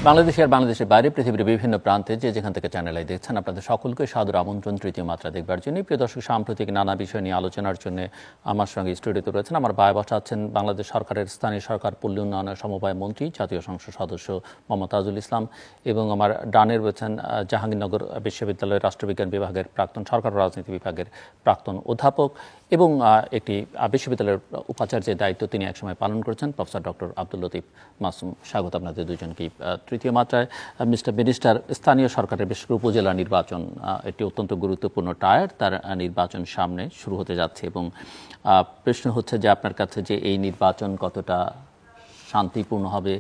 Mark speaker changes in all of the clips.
Speaker 1: বাংলাদেশে আর বাংলাদেশের বাইরে পৃথিবীর বিভিন্ন প্রান্তে যে যেখান থেকে চ্যানেল আই দেখছেন আপনাদের সকলকে সাদর আমন্ত্রণ তৃতীয় মাত্রা দেখবার জন্য। প্রিয় দর্শক, সাম্প্রতিক নানা বিষয় নিয়ে আলোচনার জন্য আমার সঙ্গে স্টুডিওতে রয়েছেন আমার ভাই বসা আছেন বাংলাদেশ সরকারের স্থানীয় সরকার পল্লী উন্নয়ন সমবায় মন্ত্রী জাতীয় সংসদ সদস্য মোহাম্মদ তাজুল ইসলাম, এবং আমার ডানে রয়েছেন জাহাঙ্গীরনগর বিশ্ববিদ্যালয়ের রাষ্ট্রবিজ্ঞান বিভাগের প্রাক্তন সরকার রাজনীতি বিভাগের প্রাক্তন অধ্যাপক এবং একটি বিশ্ববিদ্যালয়ের উপাচার্যের দায়িত্ব তিনি একসময় পালন করেছেন প্রফেসর ডক্টর আব্দুল লতিফ মাসুম। স্বাগত আপনাদের দুজনকেই তৃতীয় মাত্রায়। মিস্টার মিনিস্টার, স্থানীয় সরকারের বিশেষ করে উপজেলা নির্বাচন একটি অত্যন্ত গুরুত্বপূর্ণ টায়ার, তার নির্বাচন সামনে শুরু হতে যাচ্ছে এবং প্রশ্ন হচ্ছে যে আপনার কাছে যে এই নির্বাচন কতটা শান্তিপূর্ণ হবে,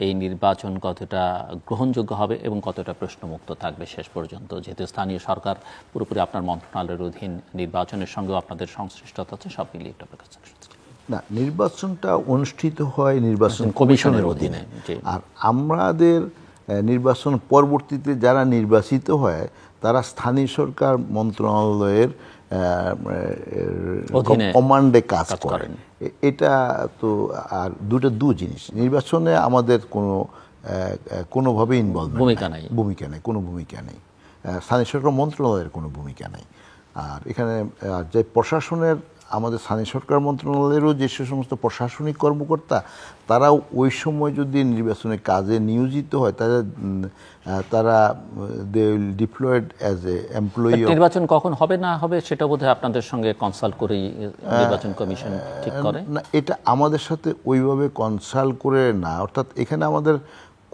Speaker 1: এই নির্বাচন কতটা গ্রহণযোগ্য হবে এবং কতটা প্রশ্নমুক্ত থাকবে শেষ পর্যন্ত, যেহেতু স্থানীয় সরকার পুরোপুরি আপনার মন্ত্রণালয়ের অধীন, নির্বাচনের সঙ্গেও আপনাদের সংশ্লিষ্টতা আছে, সব মিলিয়ে একটু আপনার কাছে।
Speaker 2: না, নির্বাচনটা অনুষ্ঠিত হয় নির্বাচন কমিশনের অধীনে, আর আমাদের নির্বাচন পরবর্তীতে যারা নির্বাচিত হয় তারা স্থানীয় সরকার মন্ত্রণালয়ের কমান্ডে কাজ করেন। এটা তো আর দু জিনিস। নির্বাচনে আমাদের কোনোভাবে ভূমিকা নেই, কোনো ভূমিকা নেই। স্থানীয় সরকার মন্ত্রণালয়ের কোনো ভূমিকা নেই। আর এখানে যে প্রশাসনের, আমাদের স্থানীয় সরকার মন্ত্রণালয়েরও যে সমস্ত প্রশাসনিক কর্মকর্তা তারাও ওই সময় যদি নির্বাচনের কাজে নিয়োজিত হয় তারা they will deployed as a employee.
Speaker 1: নির্বাচন কখন হবে না হবে সেটা বোধহয় আপনাদের সঙ্গে কনসাল্ট করেই নির্বাচন কমিশন ঠিক করে
Speaker 2: না, এটা আমাদের সাথে ওইভাবে কনসাল্ট করে না। অর্থাৎ এখানে আমাদের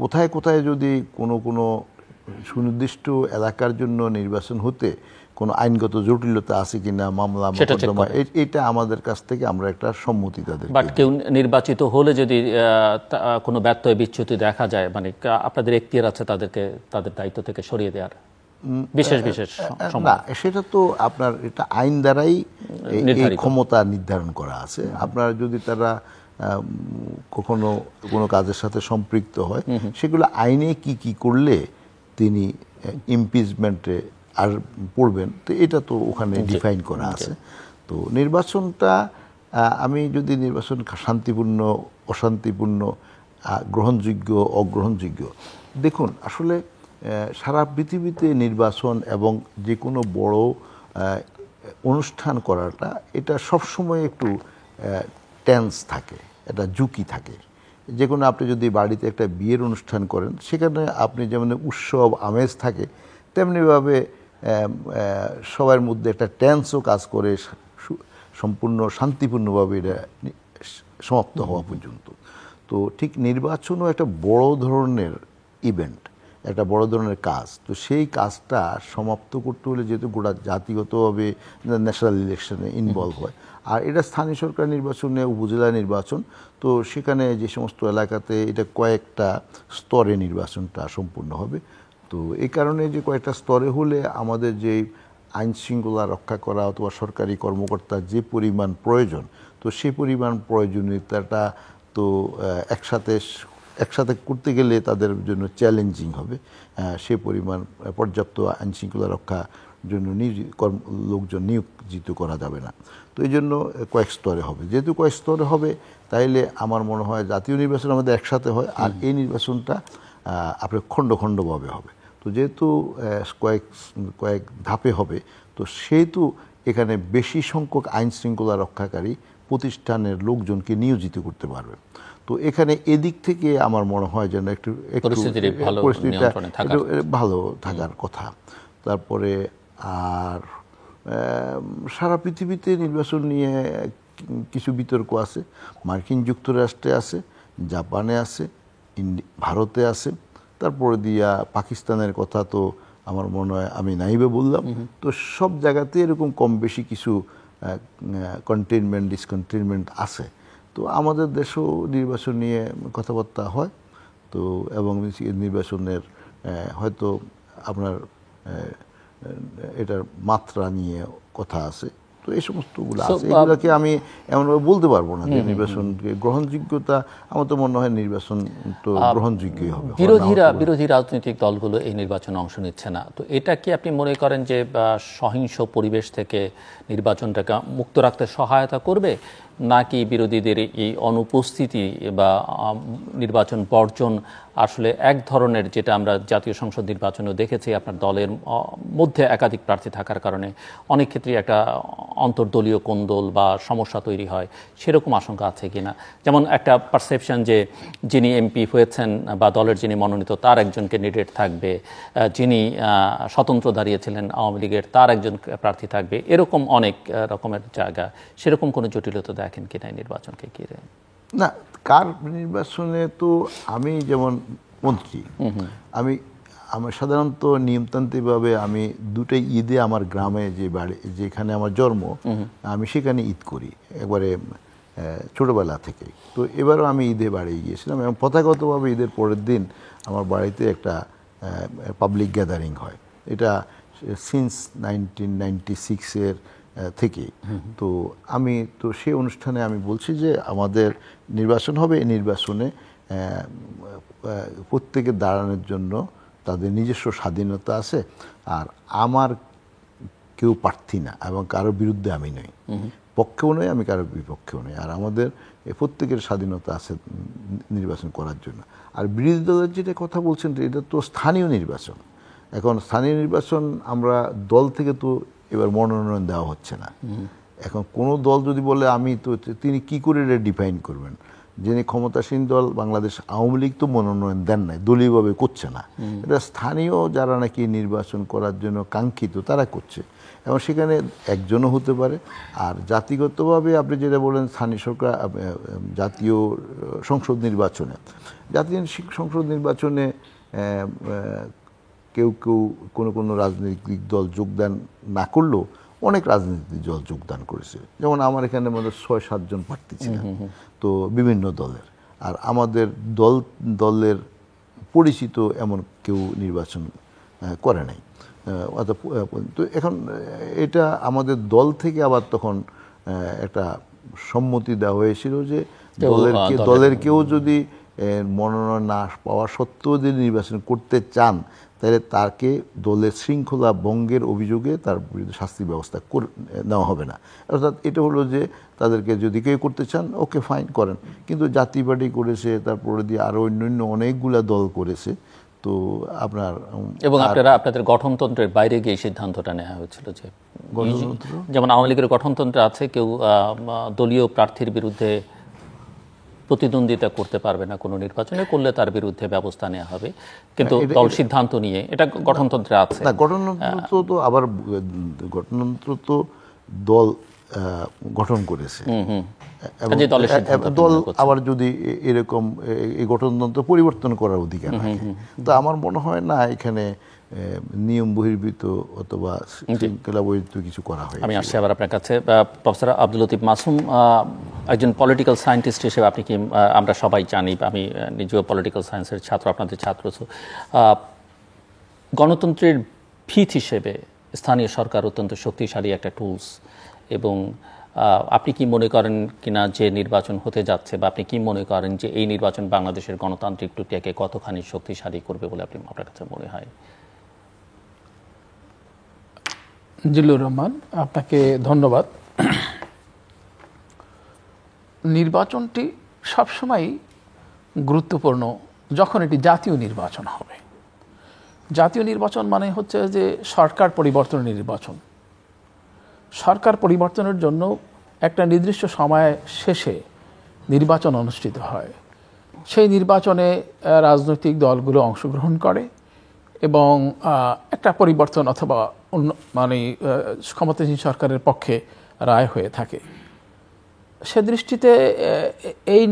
Speaker 2: কোথায় কোথায় যদি কোনো সুনির্দিষ্ট এলাকার জন্য নির্বাচন হতে কোনো আইনগত জটিলতা আছে কিনা, মামলা মোকদ্দমা, এটা আমাদের কাছ থেকে আমরা একটা সম্মতি তাদের।
Speaker 1: বাট কেউ নির্বাচিত হলে যদি কোনো ব্যত্যয় বিচ্যুতি দেখা যায়, মানে আপনাদের এখতিয়ার আছে তাদেরকে তাদের দায়িত্ব থেকে সরিয়ে দেওয়ার বিশেষ
Speaker 2: না, সেটা তো আপনার এটা আইন দ্বারাই এই ক্ষমতা নির্ধারণ করা আছে। আপনার যদি তারা কখনো কোনো কাজের সাথে সম্পৃক্ত হয় সেগুলো আইনে কি করলে তিনি ইমপিচমেন্টে আর পড়বেন, তো এটা তো ওখানে ডিফাইন করা আছে। তো নির্বাচনটা আমি যদি নির্বাচন শান্তিপূর্ণ, অশান্তিপূর্ণ, গ্রহণযোগ্য, অগ্রহণযোগ্য, দেখুন আসলে সারা পৃথিবীতে নির্বাচন এবং যে কোনো বড় অনুষ্ঠান করাটা এটা সবসময় একটু টেন্স থাকে, একটা ঝুঁকি থাকে। যে কোনো আপনি যদি বাড়িতে একটা বিয়ের অনুষ্ঠান করেন সেখানে আপনি যেমন উৎসব আমেজ থাকে, তেমনিভাবে সবার মধ্যে একটা টেন্সও কাজ করে সম্পূর্ণ শান্তিপূর্ণভাবে এটা সমাপ্ত হওয়া পর্যন্ত। তো ঠিক নির্বাচনও একটা বড় ধরনের ইভেন্ট, একটা বড় ধরনের কাজ। তো সেই কাজটা সমাপ্ত করতে হলে যেহেতু গোটা জাতিগতভাবে ন্যাশনাল ইলেকশনে ইনভলভ হয়, আর এটা স্থানীয় সরকার নির্বাচনে উপজেলা নির্বাচন, তো সেখানে যে সমস্ত এলাকাতে এটা কয়েকটা স্তরে নির্বাচনটা সম্পূর্ণ হবে। তো এই কারণে যে কয়েকটা স্তরে হলে আমাদের যে আইন শৃঙ্খলা রক্ষা করা অথবা সরকারি কর্মকর্তার যে পরিমাণ প্রয়োজন, তো সেই পরিমাণ প্রয়োজনীয়তাটা তো একসাথে করতে গেলে তাদের জন্য চ্যালেঞ্জিং হবে। সে পরিমাণ পর্যাপ্ত আইন শৃঙ্খলা রক্ষার জন্য লোকজন নিয়োজিত করা যাবে না। তো এই জন্য কয়েক স্তরে হবে। যেহেতু কয়েক স্তরে হবে তাইলে আমার মনে হয় জাতীয় নির্বাচন আমাদের একসাথে হয়, আর এই নির্বাচনটা আপনার খণ্ডভাবে হবে। তো যেহেতু কয়েক ধাপে হবে, তো সেহেতু এখানে বেশি সংখ্যক আইন শৃঙ্খলা রক্ষাকারী প্রতিষ্ঠানের লোকজনকে নিয়োজিত করতে পারবে। তো এখানে এদিক থেকে আমার মনে হয় যেন একটু পরিস্থিতিটা একটু ভালো থাকার কথা। তারপরে আর সারা পৃথিবীতে নির্বাচন নিয়ে কিছু বিতর্ক আছে। মার্কিন যুক্তরাষ্ট্রে আছে, জাপানে আছে, ভারতে আছে, তারপরে দিয়া পাকিস্তানের কথা তো আমার মনে হয় আমি নাইবে বললাম। তো সব জায়গাতে এরকম কম বেশি কিছু কন্টেইনমেন্ট ডিসকন্টেইনমেন্ট আছে। তো আমাদের দেশেও নির্বাচন নিয়ে কথাবার্তা হয়। তো এবং নির্বাচনের হয়তো আপনার এটার মাত্রা নিয়ে কথা আছে। তো এই সমস্তগুলো আছে, এগুলোকে আমি এমনভাবে বলতে পারবো না যে নির্বাচনকে গ্রহণযোগ্যতা। আমার তো মনে হয় নির্বাচন তো গ্রহণযোগ্যই হবে।
Speaker 1: বিরোধী রাজনৈতিক দলগুলো এই নির্বাচনে অংশ নিচ্ছে না, তো এটা কি আপনি মনে করেন যে সহিংস পরিবেশ থেকে নির্বাচনটাকে মুক্ত রাখতে সহায়তা করবে, নাকি বিরোধীদের এই অনুপস্থিতি বা নির্বাচন বর্জন আসলে এক ধরনের, যেটা আমরা জাতীয় সংসদ নির্বাচনেও দেখেছি, আপনার দলের মধ্যে একাধিক প্রার্থী থাকার কারণে অনেক ক্ষেত্রে একটা অন্তর্দলীয় কোন্দল বা সমস্যা তৈরি হয়, সেরকম আশঙ্কা আছে কিনা? যেমন একটা পারসেপশন যে যিনি এমপি হয়েছেন বা দলের যিনি মনোনীত তার একজন ক্যান্ডিডেট থাকবে, যিনি স্বতন্ত্র দাঁড়িয়েছিলেন আওয়ামী লীগের তার একজন প্রার্থী থাকবে, এরকম অনেক রকমের জায়গা, সেরকম কোনো জটিলতা দেখেন কিনা এই নির্বাচনকে ঘিরে?
Speaker 2: না, কার নির্বাচনে তো আমি যেমন মন্ত্রী, আমার সাধারণত নিয়মতান্ত্রিকভাবে আমি দুটাই ঈদে আমার গ্রামে যে বাড়ি, যেখানে আমার জন্ম, আমি সেখানে ঈদ করি একবারে ছোটবেলা থেকেই। তো এবারও আমি ঈদে বাড়ি গিয়েছিলাম এবং প্রথাগতভাবে ঈদের পরের দিন আমার বাড়িতে একটা পাবলিক গ্যাদারিং হয়। এটা সিন্স 1996-এর থেকে। তো আমি তো সেই অনুষ্ঠানে আমি বলছি যে আমাদের নির্বাচন হবে, এই নির্বাচনে প্রত্যেকে দাঁড়ানোর জন্য তাদের নিজস্ব স্বাধীনতা আছে, আর আমার কেউ প্রার্থী না এবং কারোর বিরুদ্ধে আমি নই, পক্ষেও নই, আমি কারোর বিপক্ষেও নই, আর আমাদের প্রত্যেকের স্বাধীনতা আছে নির্বাচন করার জন্য। আর বিরোধী দলের যেটা কথা বলছেন, এটা তো স্থানীয় নির্বাচন। এখন স্থানীয় নির্বাচন আমরা দল থেকে তো এবার মনোনয়ন দেওয়া হচ্ছে না। এখন কোনো দল যদি বলে আমি তো, তিনি কি করে এটা ডিফাইন করবেন? যিনি ক্ষমতাসীন দল বাংলাদেশ আওয়ামী লীগ তো মনোনয়ন দেন নাই, দলীয়ভাবে করছে না, এটা স্থানীয় যারা নাকি নির্বাচন করার জন্য কাঙ্ক্ষিত তারা করছে, এবং সেখানে একজনও হতে পারে। আর জাতিগতভাবে আপনি যেটা বলেন স্থানীয় সরকার, জাতীয় সংসদ নির্বাচনে, জাতীয় সংসদ নির্বাচনে কেউ কেউ কোনো রাজনৈতিক দল যোগদান না করলেও অনেক রাজনৈতিক দল যোগদান করেছে। যেমন আমার এখানে আমাদের 6-7 জন প্রার্থী ছিলেন, তো বিভিন্ন দলের। আর আমাদের দলের পরিচিত এমন কেউ নির্বাচন করে নাই। তো এখন এটা আমাদের দল থেকে আবার তখন একটা সম্মতি দেওয়া হয়েছিল যে দলের কেউ যদি মনোনয়ন না পাওয়া সত্ত্বেও যদি নির্বাচন করতে চান, তাহলে তাকে দলের শৃঙ্খলা ভঙ্গের অভিযোগে তার বিরুদ্ধে শাস্তির ব্যবস্থা নেওয়া হবে না। অর্থাৎ এটা হলো যে তাদেরকে যদি কেউ করতে চান, ওকে ফাইন করেন। কিন্তু জাতীয় পার্টি করেছে, তারপরে দিয়ে আরও অন্যান্য অনেকগুলা দল করেছে। তো আপনার
Speaker 1: এবং আপনাদের গঠনতন্ত্রের বাইরে গিয়ে সিদ্ধান্তটা নেওয়া হয়েছিল যে যেমন আওয়ামী লীগের গঠনতন্ত্রে আছে কেউ দলীয় প্রার্থীর বিরুদ্ধে প্রতিদ্বন্দ্বিতা করতে পারবে না, কোনো নির্বাচনে করলে তার বিরুদ্ধে ব্যবস্থা নেওয়া হবে, কিন্তু দল সিদ্ধান্ত নিয়ে, এটা গঠনতন্ত্রে আছে।
Speaker 2: না, গঠনতন্ত্র তো আবার গঠনতন্ত্র তো দল গঠন করেছে, দল আবার যদি এরকম এই গঠনতন্ত্র পরিবর্তন করার অধিকার রাখে। তো আমার মনে হয় না এখানে নিয়ম বহির্ভূত অথবা শৃঙ্খলা বহির্ভূত কিছু করা হয়।
Speaker 1: আমি আসছি আবার আপনার কাছে। প্রফেসর আব্দুল লতিফ মাসুম, একজন পলিটিক্যাল সায়েন্টিস্ট হিসেবে আপনি কি, আমরা সবাই জানি, আমি নিজেও পলিটিক্যাল সায়েন্সের ছাত্র, আপনাদের ছাত্র, গণতন্ত্রের ভিত হিসেবে স্থানীয় সরকার অত্যন্ত শক্তিশালী একটা টুলস, এবং আপনি কি মনে করেন কিনা যে নির্বাচন হতে যাচ্ছে, বা আপনি কি মনে করেন যে এই নির্বাচন বাংলাদেশের গণতান্ত্রিক প্রক্রিয়াকে কতখানি শক্তিশালী করবে বলে আপনার কাছে মনে হয়?
Speaker 3: জিল্লুর রহমান, আপনাকে ধন্যবাদ। নির্বাচনটি সবসময় গুরুত্বপূর্ণ যখন এটি জাতীয় নির্বাচন হবে। জাতীয় নির্বাচন মানে হচ্ছে যে সরকার পরিবর্তনের নির্বাচন। সরকার পরিবর্তনের জন্য একটা নির্দিষ্ট সময় শেষে নির্বাচন অনুষ্ঠিত হয়। সেই নির্বাচনে রাজনৈতিক দলগুলো অংশগ্রহণ করে এবং একটা পরিবর্তন অথবা মানে ক্ষমতাসীন সরকারের পক্ষে রায় হয়ে থাকে। সে দৃষ্টিতে এই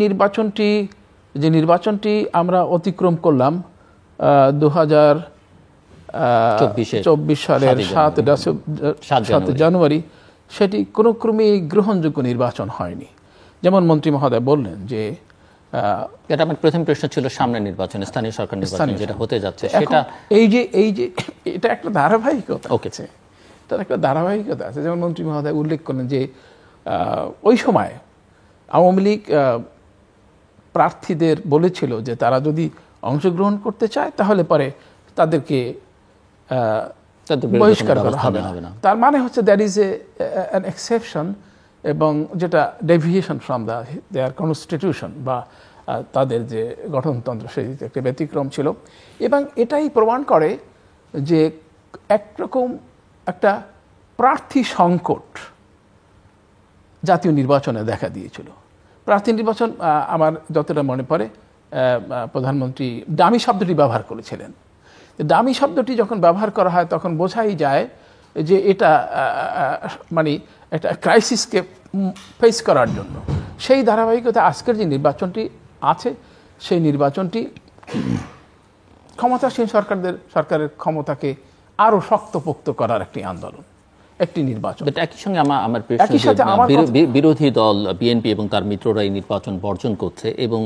Speaker 3: নির্বাচনটি আমরা অতিক্রম করলাম 2024 সালের 7 জানুয়ারি, সেটি কোনো ক্রমেই গ্রহণযোগ্য নির্বাচন হয়নি। যেমন মন্ত্রী মহোদয় বললেন যে
Speaker 1: এটা আমার প্রথম প্রশ্ন ছিল, সামনে নির্বাচন, স্থানীয় সরকার নির্বাচন যেটা হতে যাচ্ছে, সেটা
Speaker 3: এই যে এটা একটা ধারাবাহিকতা, তার একটা ধারাবাহিকতা আছে। যেমন মন্ত্রী মহোদয় উল্লেখ করলেন যে ওই সময় আওয়ামী লীগ প্রার্থীদের বলেছিল যে তারা যদি অংশগ্রহণ করতে চায় তাহলে পরে তাদেরকে বহিষ্কার করা হবে না। তার মানে হচ্ছে দ্যাট ইজ অ্যান এক্সেপশন এবং যেটা ডেভিয়েশন ফ্রম দেয়ার কনস্টিটিউশন বা তাদের যে গঠনতন্ত্র সেই একটা ব্যতিক্রম ছিল। এবং এটাই প্রমাণ করে যে একরকম একটা প্রার্থী সংকট জাতীয় নির্বাচনে দেখা দিয়েছিল। প্রার্থী নির্বাচন আমার যতটা মনে পড়ে প্রধানমন্ত্রী ডামি শব্দটি ব্যবহার করেছিলেন। ডামি শব্দটি যখন ব্যবহার করা হয় তখন বোঝাই যায় যে এটা মানে একটা ক্রাইসিসকে ফেস করার জন্য। সেই ধারাবাহিকতা আজকের যে নির্বাচনটি আছে সেই নির্বাচনটি ক্ষমতাসীন সরকারের ক্ষমতাকে আরো শক্তপোক্ত করার একটি আন্দোলন, একটি নির্বাচন।
Speaker 1: একই সঙ্গে আমার বিরোধী দল বিএনপি এবং তার মিত্ররা এই নির্বাচন বর্জন করছে এবং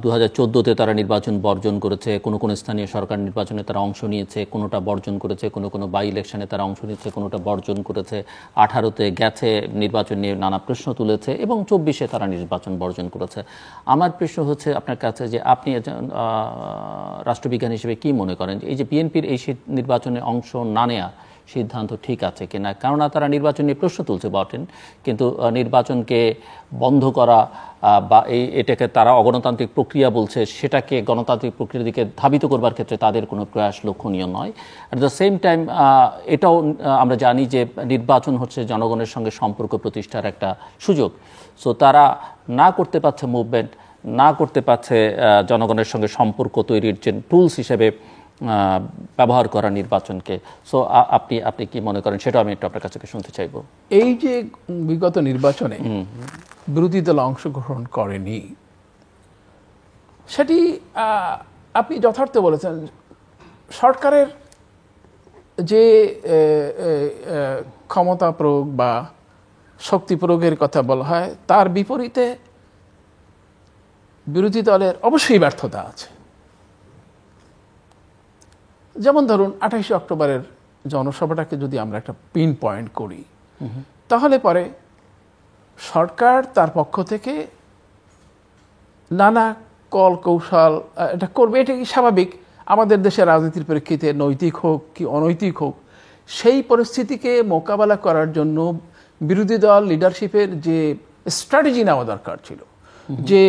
Speaker 1: 2014-তে তারা নির্বাচন বর্জন করেছে, কোনো কোনো স্থানীয় সরকার নির্বাচনে তারা অংশ নিয়েছে, কোনোটা বর্জন করেছে, কোনো কোনো বাই ইলেকশনে তারা অংশ নিয়েছে, কোনোটা বর্জন করেছে, 18-তে গেছে নির্বাচন নিয়ে নানা প্রশ্ন তুলেছে এবং 24-এ তারা নির্বাচন বর্জন করেছে। আমার প্রশ্ন হচ্ছে আপনার কাছে যে আপনি রাষ্ট্রবিজ্ঞানী হিসেবে কি মনে করেন এই যে বিএনপির এই নির্বাচনে অংশ না নেয়া সিদ্ধান্ত ঠিক আছে কিনা? কেননা তারা নির্বাচন নিয়ে প্রশ্ন তুলছে বটেন, কিন্তু নির্বাচনকে বন্ধ করা বা এটাকে তারা অগণতান্ত্রিক প্রক্রিয়া বলছে, সেটাকে গণতান্ত্রিক প্রক্রিয়ার দিকে ধাবিত করবার ক্ষেত্রে তাদের কোনো প্রয়াস লক্ষণীয় নয়। অ্যাট দ্য সেম টাইম এটাও আমরা জানি যে নির্বাচন হচ্ছে জনগণের সঙ্গে সম্পর্ক প্রতিষ্ঠার একটা সুযোগ। সো তারা না করতে পারছে মুভমেন্ট, না করতে পারছে জনগণের সঙ্গে সম্পর্ক তৈরির যে টুলস হিসেবে ব্যবহার করা নির্বাচনকে। সো আপনি কি মনে করেন সেটা আমি একটু আপনার কাছে শুনতে চাইব।
Speaker 3: এই যে বিগত নির্বাচনে বিরোধী দল অংশগ্রহণ করেনি সেটি আপনি যথার্থ বলেছেন। সরকারের যে ক্ষমতা প্রয়োগ বা শক্তি প্রয়োগের কথা বলা হয় তার বিপরীতে বিরোধী দলের অবশ্যই ব্যর্থতা আছে। যেমন ধরুন 28 অক্টোবরের জনসভাটাকে যদি আমরা একটা পিন পয়েন্ট করি তাহলে পরে সরকার তার পক্ষ থেকে নানা কল কৌশল এটা করবে, এটা কি স্বাভাবিক। আমাদের দেশের রাজনীতির প্রেক্ষিতে নৈতিক হোক কি অনৈতিক হোক সেই পরিস্থিতিকে মোকাবেলা করার জন্য বিরোধী দল লিডারশিপের যে স্ট্র্যাটেজি নেওয়া দরকার ছিল, যে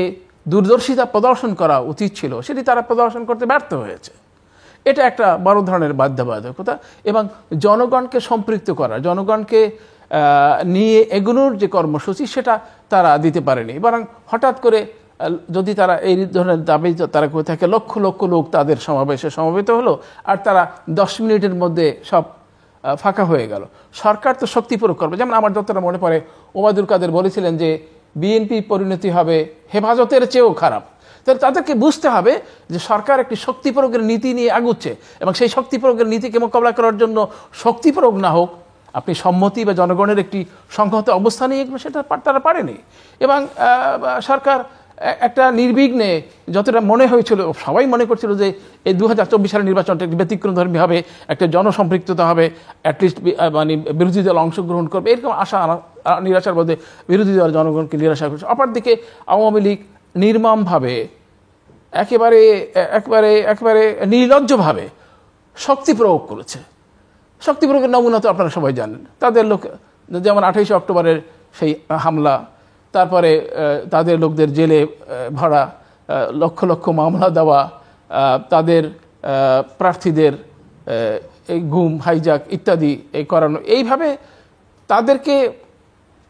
Speaker 3: দূরদর্শিতা প্রদর্শন করা উচিত ছিল, সেটি তারা প্রদর্শন করতে ব্যর্থ হয়েছে। এটা একটা বড় ধরনের বাধ্যবাধকতা এবং জনগণকে সম্পৃক্ত করা, জনগণকে নিয়ে এগোনোর যে কর্মসূচি সেটা তারা দিতে পারেনি। বরং হঠাৎ করে যদি তারা এই ধরনের দাবি তারা করে থাকে, লক্ষ লক্ষ লোক তাদের সমাবেশে সমবেত হলো আর তারা 10 মিনিটের মধ্যে সব ফাঁকা হয়ে গেল। সরকার তো শক্তি প্রয়োগ করবে। যেমন আমার যতটা মনে পড়ে ওবায়দুল কাদের বলেছিলেন যে বিএনপি পরিণতি হবে হেফাজতের চেয়েও খারাপ। তাহলে তাদেরকে বুঝতে হবে যে সরকার একটি শক্তি প্রয়োগের নীতি নিয়ে আগুচ্ছে এবং সেই শক্তি প্রয়োগের নীতিকে মোকাবিলা করার জন্য শক্তি প্রয়োগ না হোক, আপনি সম্মতি বা জনগণের একটি সংহত অবস্থা নিয়ে সেটা তারা পারেনি। এবং সরকার একটা নির্বিঘ্নে যতটা মনে হয়েছিল, সবাই মনে করছিল যে এই 2024 সালের নির্বাচনটা একটি ব্যতিক্রমধর্মী হবে, একটা জনসম্পৃক্ততা হবে, অ্যাটলিস্ট মানে বিরোধী দল অংশগ্রহণ করবে, এরকম আশা নিরাশার মধ্যে বিরোধী দল জনগণকে নিরাশা করছে। অপরদিকে আওয়ামী লীগ নির্মমভাবে একেবারে একেবারে একেবারে নির্লজ্জভাবে শক্তি প্রয়োগ করেছে। শক্তি প্রয়োগের নমুনা তো আপনারা সবাই জানেন। তাদের লোক যেমন 28 অক্টোবরের সেই হামলা, তারপরে তাদের লোকদের জেলে ভরা, লক্ষ লক্ষ মামলা দেওয়া, তাদের প্রার্থীদের এই গুম হাইজাক ইত্যাদি এই করানো, এইভাবে তাদেরকে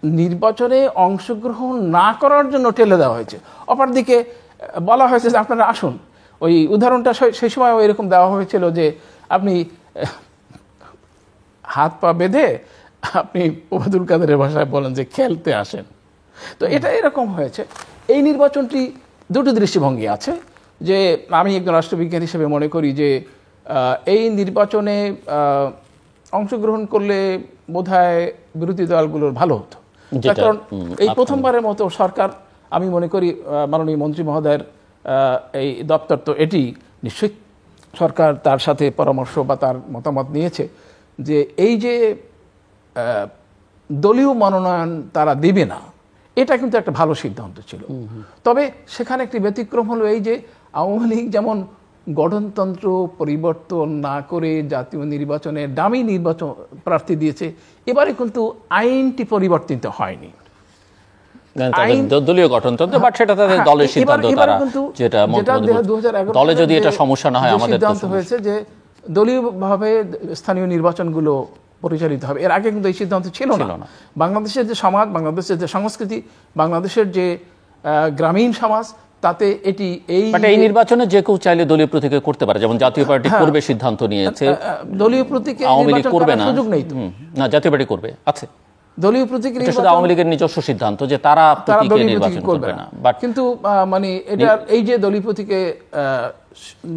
Speaker 3: নির্বাচনে অংশগ্রহণ না করার জন্য ঠেলে দেওয়া হয়েছে। অপরদিকে বলা হয়েছে যে আপনারা আসুন, ওই উদাহরণটা সেই সময় এরকম দেওয়া হয়েছিল যে আপনি হাত পা বেঁধে আপনি ওবায়দুল কাদেরের ভাষায় বলেন যে খেলতে আসেন। তো এটা এরকম হয়েছে। এই নির্বাচনটি দুটো দৃষ্টিভঙ্গি আছে। যে আমি একজন রাষ্ট্রবিজ্ঞানী হিসেবে মনে করি যে এই নির্বাচনে অংশগ্রহণ করলে বোধহয় বিরোধী দলগুলোর ভালো হতো। তার কারণ এই প্রথমবারের মতো সরকার, আমি মনে করি মাননীয় মন্ত্রী মহোদয়ের এই দপ্তর তো এটি নিশ্চয়ই সরকার তার সাথে পরামর্শ বা তার মতামত নিয়েছে যে এই যে দলীয় মনোনয়ন তারা দেবে না, এটা কিন্তু একটা ভালো সিদ্ধান্ত ছিল। তবে সেখানে একটি ব্যতিক্রম হলো এই যে আওয়ামী লীগ যেমন গঠনতন্ত্র পরিবর্তন না করে জাতীয় নির্বাচনে দামি নির্বাচন প্রার্থী দিয়েছে। এবারে কিন্তু আইনটি পরিবর্তিত হয়নি,
Speaker 1: দলীয় গঠনতন্ত্র, বাট সেটা তাদের দলের সিদ্ধান্ত, তারা যেটা দলে যদি এটা সমস্যা না হয়, আমাদের
Speaker 3: সিদ্ধান্ত হয়েছে যে দলীয়ভাবে স্থানীয় নির্বাচনগুলো পরিচালিত হবে। এর আগে কিন্তু এই সিদ্ধান্ত ছিল না। বাংলাদেশের যে সমাজ, বাংলাদেশের যে সংস্কৃতি, বাংলাদেশের যে গ্রামীণ সমাজ, তাতে এটি এই
Speaker 1: নির্বাচনে যে কেউ চাইলে দলীয় প্রতীকে করতে পারে, যেমন জাতীয় পার্টি করবে সিদ্ধান্ত নিয়েছে।
Speaker 3: দলীয় প্রতীকে
Speaker 1: আওয়ামী লীগ করবে না,
Speaker 3: সুযোগ নেই তো।
Speaker 1: না, জাতীয় পার্টি করবে, আছে
Speaker 3: দলীয় প্রতীকে
Speaker 1: শুধু আওয়ামী লীগের নিজস্ব সিদ্ধান্ত যে তারা প্রতীকে নির্বাচন করবে না।
Speaker 3: কিন্তু মানে এটা এই যে দলীয় প্রতীকে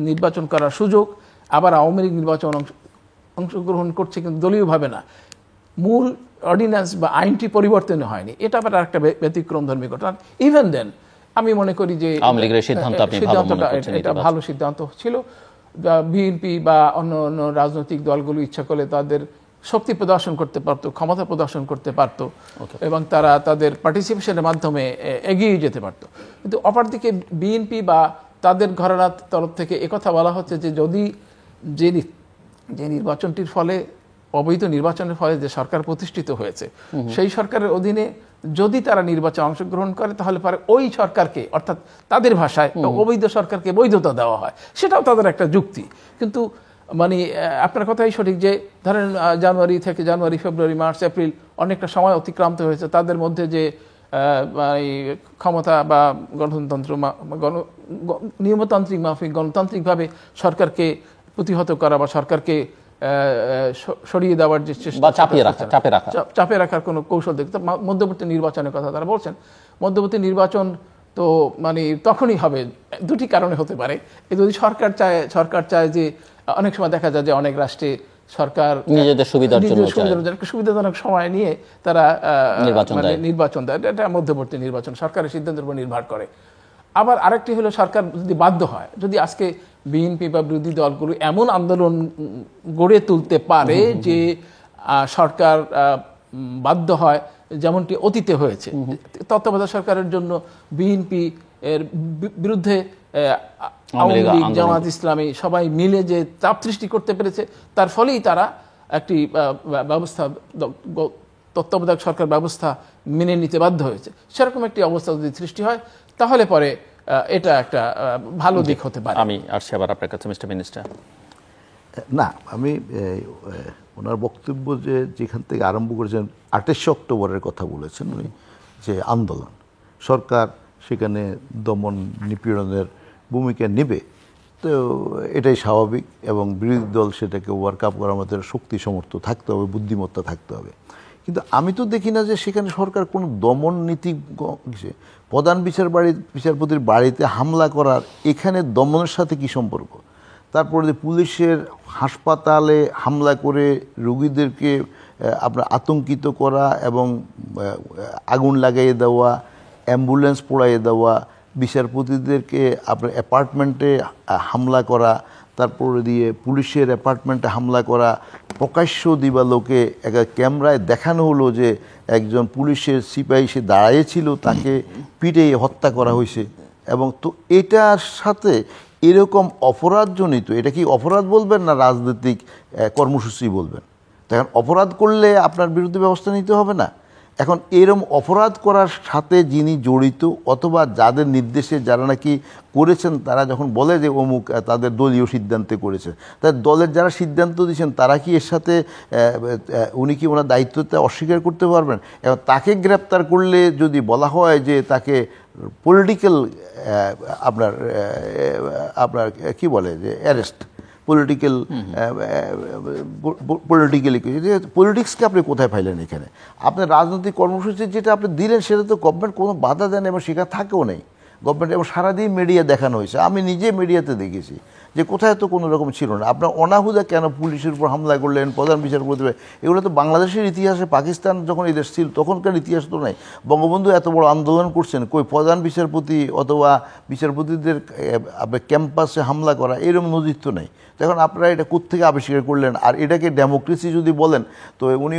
Speaker 3: নির্বাচন করার সুযোগ, আবার আওয়ামী লীগ নির্বাচন অংশগ্রহণ করছে কিন্তু দলীয়ভাবে না, মূল অর্ডিন্যান্স বা আইনটি পরিবর্তন হয়নি, এটা আবার একটা ব্যতিক্রম ধর্মী ঘটনা। ইভেন দেন আমি মনে করি যে সিদ্ধান্তটা এটা ভালো সিদ্ধান্ত ছিল। বিএনপি বা অন্য অন্য রাজনৈতিক দলগুলো ইচ্ছা করলে তাদের শক্তি প্রদর্শন করতে পারতো, ক্ষমতা প্রদর্শন করতে পারতো, এবং তারা তাদের পার্টিসিপেশনের মাধ্যমে এগিয়ে যেতে পারতো। কিন্তু অপরদিকে বিএনপি বা তাদের ঘরানার তরফ থেকে একথা বলা হচ্ছে যে যদি যে নির্বাচনটির ফলে, অবৈধ নির্বাচনের ফলে যে সরকার প্রতিষ্ঠিত হয়েছে, সেই সরকারের অধীনে যদি তারা নির্বাচনে অংশগ্রহণ করে, তাহলে পরে ওই সরকারকে, অর্থাৎ তাদের ভাষায় অবৈধ সরকারকে বৈধতা দেওয়া হয়। সেটাও তাদের একটা যুক্তি। কিন্তু মানে আপনার কথাই সঠিক যে ধরেন জানুয়ারি, ফেব্রুয়ারি, মার্চ, এপ্রিল অনেকটা সময় অতিক্রান্ত হয়েছে। তাদের মধ্যে যে ক্ষমতা বা গণতন্ত্র, নিয়মতান্ত্রিক মাফিক গণতান্ত্রিকভাবে সরকারকে প্রতিহত করা বা সরকারকে সরিয়ে দেওয়ার যে চেষ্টা, চাপে রাখার কোনো কৌশল দেখতে, মধ্যবর্তী নির্বাচনের কথা তারা বলছেন। মধ্যবর্তী নির্বাচন তো মানে তখনই হবে, দুটি কারণে হতে পারে। যদি সরকার চায় যে অনেক সময় দেখা যায় যে অনেক রাষ্ট্রে সরকার
Speaker 1: নিজেদের সুবিধার জন্য
Speaker 3: একটা সুবিধাজনক সময় নিয়ে তারা নির্বাচন দেয়, এটা মধ্যবর্তী নির্বাচন সরকারের সিদ্ধান্তের উপর নির্ভর করে। আবার আরেকটি হলো সরকার যদি বাধ্য হয়, যদি আজকে বিএনপি বা বিরোধী দলগুলো এমন আন্দোলন গড়ে তুলতে পারে যে সরকার বাধ্য হয়, যেমনটি অতীতে হয়েছে। তত্ত্বাবধায়ক সরকারের জন্য বিএনপি এর বিরুদ্ধে আওয়ামী লীগ, জামাত ইসলামী সবাই মিলে যে চাপ সৃষ্টি করতে পেরেছে, তার ফলেই তারা একটি ব্যবস্থা, তত্ত্বাবধায়ক সরকার ব্যবস্থা মেনে নিতে বাধ্য হয়েছে। সেরকম একটি অবস্থা যদি সৃষ্টি হয়, তাহলে পরে এটা একটা ভালো দিক হতে পারে।
Speaker 1: আমি আসছি আবার আপনার কাছে মিস্টার মিনিস্টার।
Speaker 2: না, আমি ওনার বক্তব্য যেখান থেকে আরম্ভ করেছেন 28 অক্টোবরের কথা বলেছেন উনি, যে আন্দোলন, সরকার সেখানে দমন নিপীড়নের ভূমিকা নেবে, তো এটাই স্বাভাবিক, এবং বিরোধী দল সেটাকে ওভারকাম করার মধ্যে শক্তি সমর্থ থাকতে হবে, বুদ্ধিমত্তা থাকতে হবে। কিন্তু আমি তো দেখি না যে সেখানে সরকার কোনো দমন নীতি, প্রধান বিচারপতির বাড়িতে হামলা করার এখানে দমনের সাথে কি সম্পর্ক? তারপরে যে পুলিশের হাসপাতালে হামলা করে রোগীদেরকে আপনার আতঙ্কিত করা এবং আগুন লাগাইয়ে দেওয়া, অ্যাম্বুলেন্স পোড়াইয়ে দেওয়া, বিচারপতিদেরকে আপনার অ্যাপার্টমেন্টে হামলা করা, তারপরে দিয়ে পুলিশের অ্যাপার্টমেন্টে হামলা করা, প্রকাশ্য দিবালোকে একটা ক্যামেরায় দেখানো হলো যে একজন পুলিশের সিপাহী সে দাঁড়িয়েছিল, তাকে পিটে হত্যা করা হয়েছে। এবং তো এটার সাথে এরকম অপরাধজনিত, এটা কি অপরাধ বলবেন না রাজনৈতিক কর্মসূচি বলবেন? তখন অপরাধ করলে আপনার বিরুদ্ধে ব্যবস্থা নিতে হবে না? এখন এরম অপরাধ করার সাথে যিনি জড়িত, অথবা যাদের নির্দেশে যারা নাকি করেছেন, তারা যখন বলে যে অমুক তাদের দলীয় সিদ্ধান্তে করেছে, তাই দলের যারা সিদ্ধান্ত দিয়েছেন তারা কি এর সাথে উনি কি ওনার দায়িত্বটা অস্বীকার করতে পারবেন? এবং তাকে গ্রেপ্তার করলে যদি বলা হয় যে তাকে পলিটিক্যাল আপনার কি বলে যে অ্যারেস্ট, পলিটিক্সকে আপনি কোথায় পাইলেন এখানে? আপনার রাজনৈতিক কর্মসূচি যেটা আপনি দিলেন সেটা তো গভর্নমেন্ট কোনো বাধা দেন এবং সেখানে থাকেও নেই গভর্নমেন্ট, এবং সারাদিন মিডিয়া দেখানো হয়েছে, আমি নিজে মিডিয়াতে দেখেছি যে কোথায় তো কোনো রকম ছিল না। আপনার অনাহুদা কেন পুলিশের উপর হামলা করলেন, প্রধান বিচারপতি, এগুলো তো বাংলাদেশের ইতিহাসে, পাকিস্তান যখন এই দেশ ছিল তখনকার ইতিহাস তো নাই। বঙ্গবন্ধু এত বড় আন্দোলন করছেন, কই প্রধান বিচারপতি অথবা বিচারপতিদের আপনার ক্যাম্পাসে হামলা করা এরকম নজির তো নেই। তখন আপনারা এটা কোত্থেকে আবিষ্কার করলেন? আর এটাকে ডেমোক্রেসি যদি বলেন, তো উনি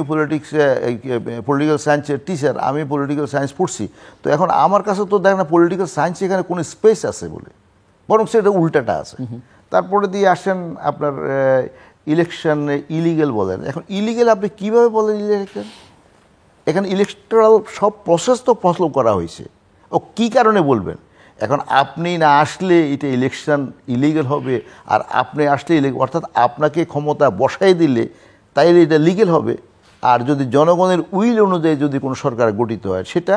Speaker 2: পলিটিক্যাল সায়েন্সের টিচার, আমি পলিটিক্যাল সায়েন্স পড়ছি, তো এখন আমার কাছে তো দেখেন না পলিটিক্যাল সায়েন্স এখানে কোনো স্পেস আছে বলে, বরং সেটা উল্টাটা আছে। তারপরে দিয়ে আসেন আপনার ইলেকশন ইলিগেল বলেন। এখন ইলিগেল আপনি কিভাবে বলেন ইলেকশন? এখানে ইলেকট্রাল সব প্রসেস তো ফলো করা হয়েছে, ও কি কারণে বলবেন? এখন আপনি না আসলে এটা ইলেকশন ইলিগেল হবে, আর আপনি আসলে অর্থাৎ আপনাকে ক্ষমতা বসাই দিলে তাইলে এটা লিগেল হবে, আর যদি জনগণের উইল অনুযায়ী যদি কোনো সরকার গঠিত হয় সেটা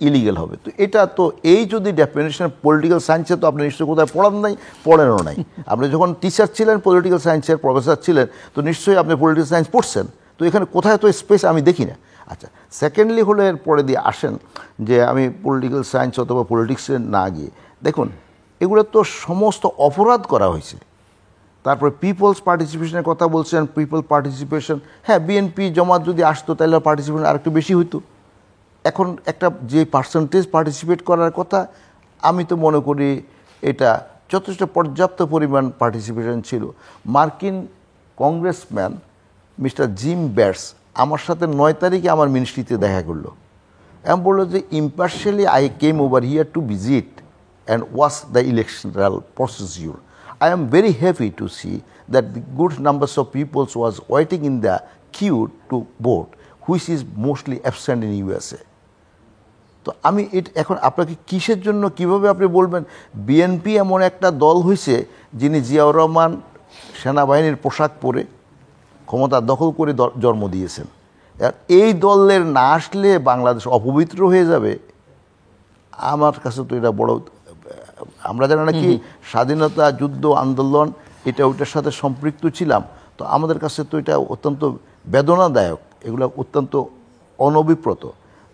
Speaker 2: ইলিগেল হবে। তো এটা তো এই যদি ডেফিনেশন পলিটিক্যাল সায়েন্সে তো আপনি নিশ্চয়ই কোথায় পড়ান নাই, পড়েনও নাই। আপনি যখন টিচার ছিলেন, পলিটিক্যাল সায়েন্সের প্রফেসর ছিলেন, তো নিশ্চয়ই আপনি পলিটিক্যাল সায়েন্স পড়ছেন। তো এখানে কোথায় তো স্পেস আমি দেখি না। আচ্ছা, সেকেন্ডলি হলো এর পরে দিয়ে আসেন যে আমি পলিটিক্যাল সায়েন্স অথবা পলিটিক্সে না গিয়ে দেখুন এগুলো তো সমস্ত অপরাধ করা হয়েছে। তারপরে পিপলস পার্টিসিপেশনের কথা বলছেন, পিপল পার্টিসিপেশন, হ্যাঁ বিএনপি জমাত যদি আসতো তাহলে পার্টিসিপেশন আরেকটু বেশি হইতো। এখন একটা যে পার্সেন্টেজ পার্টিসিপেট করার কথা, আমি তো মনে করি এটা যথেষ্ট পর্যাপ্ত পরিমাণ পার্টিসিপেশন ছিল। মার্কিন কংগ্রেসম্যান মিস্টার জিম ব্যাটস আমার সাথে 9 তারিখে আমার মিনিস্ট্রিতে দেখা করলো। আমি বললো যে impartially I came over here to visit and watch the electional procedure. I am very happy to see that the good numbers of people was waiting in the queue to vote, which is mostly absent in USA. তো আমি এখন আপনাকে কিসের জন্য কিভাবে আপনি বলবেন BNP এমন একটা দল হয়েছে যিনি জিয়াউর রহমান সেনাবাহিনীর পোশাক পরে ক্ষমতা দখল করে জন্ম দিয়েছেন, এই দলের না আসলে বাংলাদেশ অপবিত্র হয়ে যাবে? আমার কাছে তো এটা বড়, আমরা যারা নাকি স্বাধীনতা যুদ্ধ আন্দোলন এটা ওইটার সাথে সম্পৃক্ত ছিলাম, তো আমাদের কাছে তো এটা অত্যন্ত বেদনাদায়ক, এগুলো অত্যন্ত অনভিপ্রত।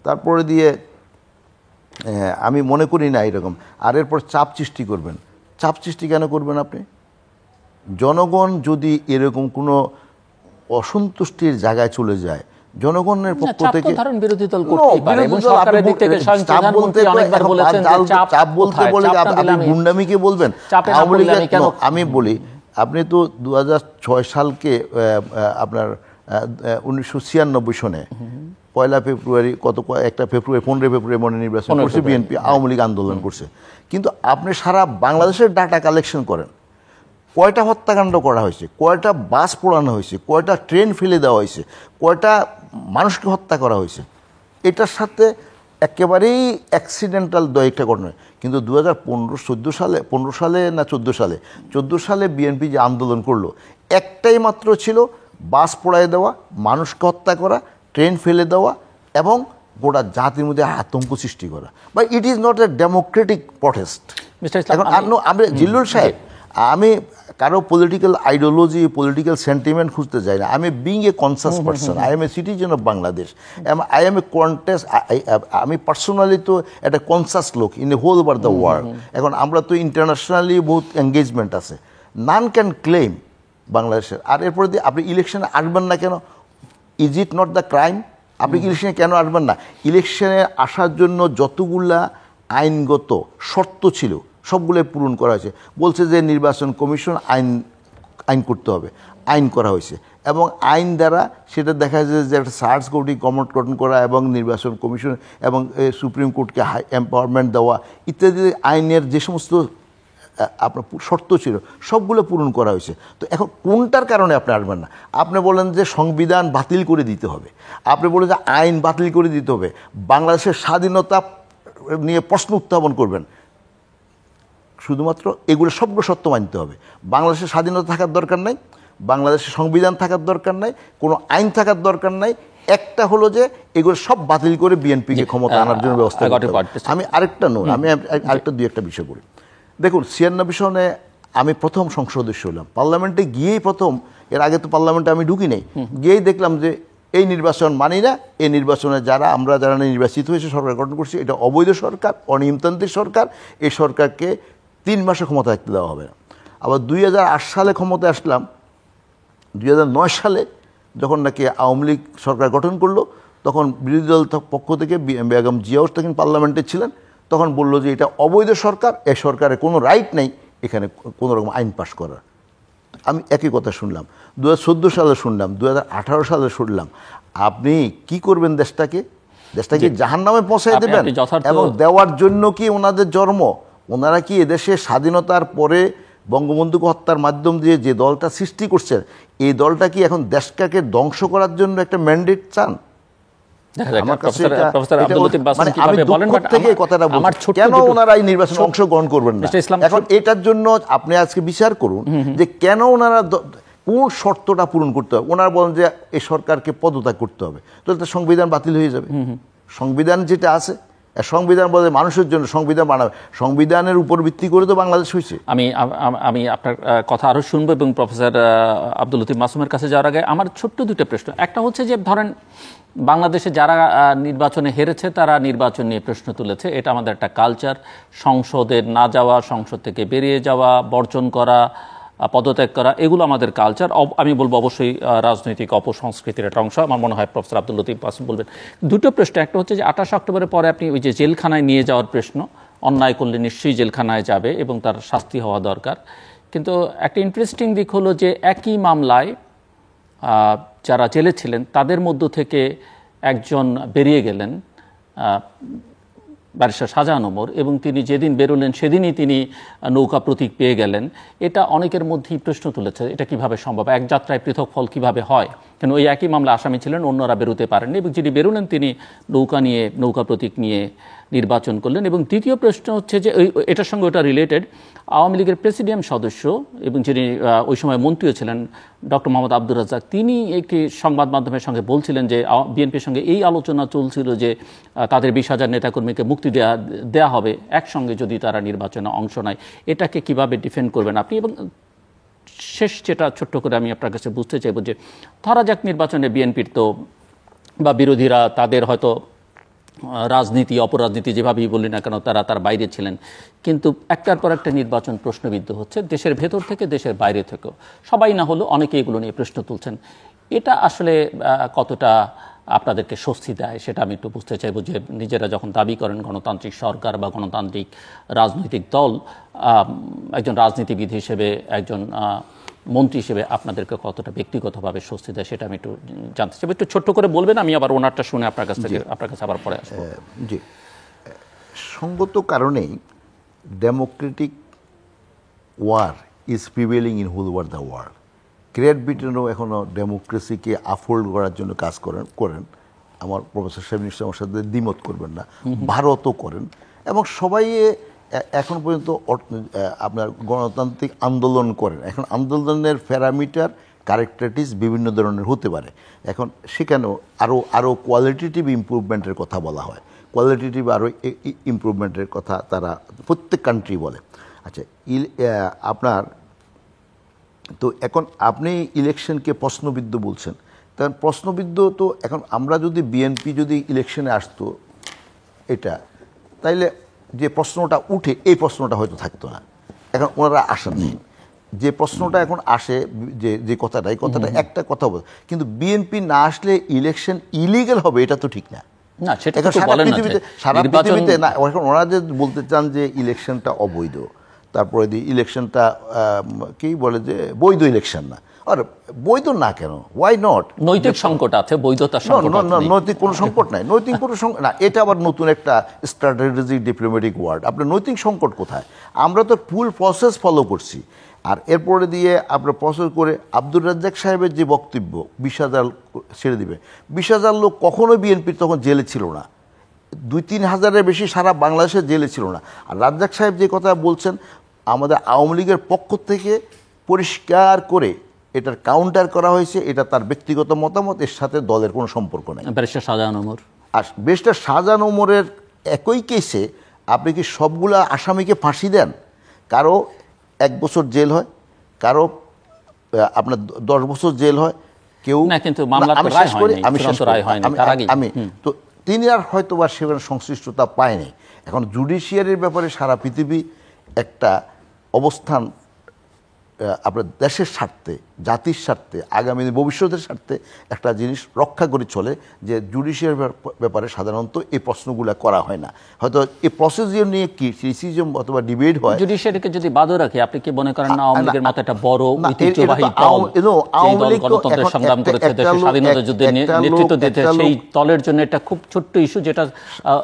Speaker 2: তারপরে দিয়ে আমি মনে করি না এরকম। আর এরপর চাপ সৃষ্টি করবেন, চাপ সৃষ্টি কেন করবেন আপনি? জনগণ যদি এরকম কোনো অসন্তুষ্টির জায়গায় চলে যায়, জনগণের পক্ষ থেকে
Speaker 1: বিরোধী দল করতেই পারে এবং সরকারের দিক থেকে প্রধানমন্ত্রী অনেকবার বলেছেন যে
Speaker 2: চাপ বলতে বলে আপনি গুন্ডামিকে বলবেন। আমি বলি আপনি তো 2006 সালকে আপনার 1996 সনে 1 ফেব্রুয়ারি একটা ফেব্রুয়ারি 15 ফেব্রুয়ারি মনে নির্বাচন করছে বিএনপি, আওয়ামী লীগ আন্দোলন করছে। কিন্তু আপনি সারা বাংলাদেশের ডাটা কালেকশন করেন, কয়টা হত্যাকাণ্ড করা হয়েছে, কয়টা বাস পোড়ানো হয়েছে, কয়টা ট্রেন ফেলে দেওয়া হয়েছে, কয়টা মানুষকে হত্যা করা হয়েছে, এটার সাথে একেবারেই অ্যাক্সিডেন্টাল একটা ঘটনা। কিন্তু 2015 সালে 14 সালে বিএনপি যে আন্দোলন করলো, একটাই মাত্র ছিল বাস পোড়ায় দেওয়া, মানুষকে হত্যা করা, ট্রেন ফেলে দেওয়া এবং গোটা জাতির মধ্যে আতঙ্ক সৃষ্টি করা। বা ইট is not a democratic protest. এখন আমি জিল্লুর সাহেব, আমি কারো পলিটিক্যাল আইডিওলজি পলিটিক্যাল সেন্টিমেন্ট খুঁজতে যাই না। আমি being a conscious person, I am a citizen of Bangladesh, I am a contest, আমি পার্সোনালি তো একটা কনসাস লোক in a whole over the world. এখন আমরা তো ইন্টারন্যাশনালি বহুত এঙ্গেজমেন্ট আছে, নান ক্যান ক্লেম বাংলাদেশের। আর এরপরে দিয়ে আপনি ইলেকশনে আসবেন না কেন? Is it not the crime? আপনি ইলেকশনে কেন আসবেন না? ইলেকশনে আসার জন্য যতগুলা আইনগত শর্ত ছিল সবগুলোই পূরণ করা হয়েছে। বলছে যে নির্বাচন কমিশন আইন করতে হবে, আইন করা হয়েছে এবং আইন দ্বারা সেটা দেখা যায় যে একটা সার্চ কমিটি গঠন করা এবং নির্বাচন কমিশন এবং সুপ্রিম কোর্টকে এম্পাওয়ারমেন্ট দেওয়া ইত্যাদি আইনের যে সমস্ত আপনার শর্ত ছিল সবগুলো পূরণ করা হয়েছে। তো এখন কোনটার কারণে আপনি আসবেন না? আপনি বলেন যে সংবিধান বাতিল করে দিতে হবে, আপনি বলেন যে আইন বাতিল করে দিতে হবে, বাংলাদেশের স্বাধীনতা নিয়ে প্রশ্ন উত্থাপন করবেন। শুধুমাত্র এগুলো সবগুলো সত্য মানতে হবে। বাংলাদেশের স্বাধীনতা থাকার দরকার নাই, বাংলাদেশের সংবিধান থাকার দরকার নাই, কোনো আইন থাকার দরকার নাই। একটা হলো যে এগুলো সব বাতিল করে বিএনপিকে ক্ষমতা আনার জন্য ব্যবস্থা করতে হবে। আমি আরেকটা দুই একটা বিষয় বলি। দেখুন 96 সনে আমি প্রথম সংসদ সদস্য হলাম, পার্লামেন্টে গিয়েই প্রথম, এর আগে তো পার্লামেন্টে আমি ঢুকি নাই, গিয়েই দেখলাম যে এই নির্বাচন মানি না, এই নির্বাচনে আমরা যারা নির্বাচিত হয়েছে সরকার গঠন করছি এটা অবৈধ সরকার, অনিয়মতান্ত্রিক সরকার, এই সরকারকে 3 মাসে ক্ষমতা রাখতে দেওয়া হবে না। আবার 2008 সালে ক্ষমতায় আসলাম, 2009 সালে যখন নাকি আওয়ামী লীগ সরকার গঠন করলো তখন বিরোধী দল পক্ষ থেকে বেগম জিয়াউর তখন পার্লামেন্টে ছিলেন, তখন বললো যে এটা অবৈধ সরকার, এই সরকারের কোনো রাইট নেই এখানে কোনো রকম আইন পাস করার। আমি একই কথা শুনলাম, 2014 সালে শুনলাম, 2018 সালে শুনলাম। আপনি কি করবেন? দেশটাকে জাহান্নামে পৌঁছায় দেবেন? এবং দেওয়ার জন্য কি ওনাদের জন্ম? ওনারা কি এদেশে স্বাধীনতার পরে বঙ্গবন্ধুকে হত্যার মাধ্যম দিয়ে যে দলটা সৃষ্টি করছেন, এই দলটা কি এখন দেশটাকে ধ্বংস করার জন্য একটা ম্যান্ডেট চান? কেন ওনারা এই নির্বাচনে অংশগ্রহণ করবেন না? এখন এটার জন্য আপনি আজকে বিচার করুন যে কেন ওনারা কোন শর্তটা পূরণ করতে হবে। ওনারা বলেন যে এই সরকারকে পদত্যাগ করতে হবে, তাহলে সংবিধান বাতিল হয়ে যাবে। সংবিধান যেটা আছে, সংবিধান বলে মানুষের জন্য সংবিধান বানাবে, সংবিধানের উপর ভিত্তি করে তো বাংলাদেশ হয়েছে।
Speaker 1: আমি আপনার কথা আরো শুনবো এবং প্রফেসর আব্দুল লতিফ মাসুমের কাছে যাওয়ার আগে আমার ছোট্ট দুটো প্রশ্ন। একটা হচ্ছে যে ধরেন বাংলাদেশে যারা নির্বাচনে হেরেছে তারা নির্বাচন নিয়ে প্রশ্ন তুলেছে, এটা আমাদের একটা কালচার। সংসদে না যাওয়া, সংসদ থেকে বেরিয়ে যাওয়া, বর্জন করা, পদত্যাগ করা, এগুলো আমাদের কালচার। আমি বলবো অবশ্যই রাজনৈতিক অপসংস্কৃতির একটা অংশ। আমার মনে হয় প্রফেসর আব্দুল লতিফ মাসুম বলবেন। দুটো প্রশ্ন, একটা হচ্ছে যে 28 অক্টোবরের পরে আপনি ওই যে জেলখানায় নিয়ে যাওয়ার প্রশ্ন, অন্যায় করলে নিশ্চয়ই জেলখানায় যাবে এবং তার শাস্তি হওয়া দরকার। কিন্তু একটা ইন্টারেস্টিং দিক হলো যে একই মামলায় যারা জেলে ছিলেন তাদের মধ্য থেকে একজন বেরিয়ে গেলেন, ব্যারিস্টার শাহজাহান ওমর, এবং তিনি যেদিন বেরোলেন সেদিনই তিনি নৌকা প্রতীক পেয়ে গেলেন। এটা অনেকের মধ্যেই প্রশ্ন তুলেছে, এটা কিভাবে সম্ভব, এক যাত্রায় পৃথক ফল কিভাবে হয়? কেন ওই একই মামলা আসামি ছিলেন, অন্যরা বেরোতে পারেননি, এবং যিনি বেরোলেন তিনি নৌকা প্রতীক নিয়ে নির্বাচন করলেন। এবং দ্বিতীয় প্রশ্ন হচ্ছে যে এটার সঙ্গে ওটা রিলেটেড, আওয়ামী লীগের প্রেসিডিয়াম সদস্য এবং যিনি ওই সময় মন্ত্রীও ছিলেন ডক্টর মোহাম্মদ আব্দুর রাজ্জাক, তিনি একটি সংবাদ মাধ্যমের সঙ্গে বলছিলেন যে বিএনপির সঙ্গে এই আলোচনা চলছিল যে তাদের 20,000 নেতাকর্মীকে মুক্তি দেয়া হবে একসঙ্গে যদি তারা নির্বাচনে অংশ নেয়। এটাকে কিভাবে ডিফেন্ড করবেন আপনি? এবং শেষ যেটা ছোট্ট করে আমি আপনার কাছে বুঝতে চাইব যে ধরা যাক নির্বাচনে বিএনপির তো বা বিরোধীরা তাদের হয়তো রাজনীতি অপরাজনীতি যেভাবেই বলি না কেন তার বাইরে ছিলেন, কিন্তু একটার পর একটা নির্বাচন প্রশ্নবিদ্ধ হচ্ছে, দেশের ভেতর থেকে দেশের বাইরে থেকেও, সবাই না হলেও অনেকে এগুলো নিয়ে প্রশ্ন তুলছেন। এটা আসলে কতটা আপনাদেরকে স্বস্তি দেয় সেটা আমি একটু বুঝতে চাইব, যে নিজেরা যখন দাবি করেন গণতান্ত্রিক সরকার বা গণতান্ত্রিক রাজনৈতিক দল, একজন রাজনীতিবিদ হিসেবে, একজন মন্ত্রী হিসেবে আপনাদেরকে কতটা ব্যক্তিগতভাবে স্বস্তি দেয় সেটা আমি একটু জানতে চাই। একটু ছোট্ট করে বলবেন, আমি আবার ওনারটা শুনে আপনার কাছে আবার পরে আসবো।
Speaker 2: জি, সঙ্গত কারণেই democratic war is prevailing in whole over the world. Great ব্রিটেনও এখনও ডেমোক্রেসিকে আফোল্ড করার জন্য কাজ করেন। আমার প্রফেসর সাহেব নিশ্চয় আমার সাথে দ্বিমত করবেন না, ভারতও করেন, এবং সবাই এখন পর্যন্ত আপনার গণতান্ত্রিক আন্দোলন করেন। এখন আন্দোলনের প্যারামিটার ক্যারেক্টারিস্টিক্স বিভিন্ন ধরনের হতে পারে। এখন সেখানেও আরও কোয়ালিটেটিভ ইমপ্রুভমেন্টের কথা বলা হয়, কোয়ালিটেটিভ আরও ইমপ্রুভমেন্টের কথা তারা প্রত্যেক কান্ট্রি বলে। আচ্ছা, আপনার তো এখন আপনি ইলেকশনকে প্রশ্নবিদ্ধ বলছেন, কারণ প্রশ্নবিদ্ধ তো এখন আমরা যদি বিএনপি যদি ইলেকশনে আসতো এটা, তাইলে যে প্রশ্নটা উঠে এই প্রশ্নটা হয়তো থাকতো না। এখন ওনারা আসেননি, যে প্রশ্নটা এখন আসে যে কথাটা, এই কথাটা একটা কথা বল, কিন্তু বিএনপি না আসলে ইলেকশন ইলিগাল হবে এটা তো ঠিক না। সারা পৃথিবীতে না, এখন ওনারা যে বলতে চান যে ইলেকশনটা অবৈধ, তারপরে ইলেকশনটা কি বলে যে বৈধ ইলেকশন না, আর বৈধ না কেন, ওয়াই নট?
Speaker 1: নৈতিক সংকট আছে, বৈধতার সংকট
Speaker 2: নৈতিক কোনো সংকট নাই, নৈতিক কোনো সংকট না, এটা আবার নতুন একটা স্ট্র্যাটেজিক ডিপ্লোম্যাটিক ওয়ার্ড। আপনার নৈতিক সংকট কোথায়? আমরা তো ফুল প্রসেস ফলো করছি, আর এরপরে দিয়ে আপনার প্রসেস করে আব্দুর রাজ্জাক সাহেবের যে বক্তব্য 20,000 ছেড়ে দিবে, 20,000 লোক কখনোই বিএনপির তখন জেলে ছিল না, 2-3 হাজারের বেশি সারা বাংলাদেশে জেলে ছিল না। আর রাজ্জাক সাহেব যে কথা বলছেন, আমাদের আওয়ামী লীগের পক্ষ থেকে পরিষ্কার করে এটার কাউন্টার করা হয়েছে, এটা তার ব্যক্তিগত মতামত, এর সাথে দলের কোনো সম্পর্ক নেই।
Speaker 1: ব্যারিস্টার শাহজাহান ওমর,
Speaker 2: আর ব্যারিস্টার শাহজাহান ওমরের একই কেসে আপনি কি সবগুলা আসামিকে ফাঁসি দেন? কারো 1 বছর জেল হয়, কারো আপনার 10 বছর জেল হয়, কেউ
Speaker 1: না, কিন্তু
Speaker 2: আমি তো তিনি আর হয়তো বা সেখানে সংশ্লিষ্টতা পায়নি। এখন জুডিশিয়ারির ব্যাপারে সারা পৃথিবী একটা অবস্থান আপনার দেশের স্বার্থে জাতির স্বার্থে আগামী ভবিষ্যতের স্বার্থে একটা জিনিস রক্ষা করে চলে যে জুডিশিয়াল ব্যাপারে সাধারণত এই প্রশ্নগুলো করা হয় না। হয়তো এই প্রসিডিউর নিয়ে ক্রিটিসিজম অথবা ডিবেট হয়।
Speaker 1: জুডিশিয়ারিকে যদি বাদও রাখি, আপনি কি মনে করেন না আওয়ামী লীগের মতো একটা বড় ঐতিহ্যবাহী দল গণতন্ত্রের সংগ্রাম করেছে, দেশের স্বাধীনতা যুদ্ধে নেতৃত্ব দিতে, সেই দলের জন্য একটা খুব ছোট্ট ইস্যু, যেটা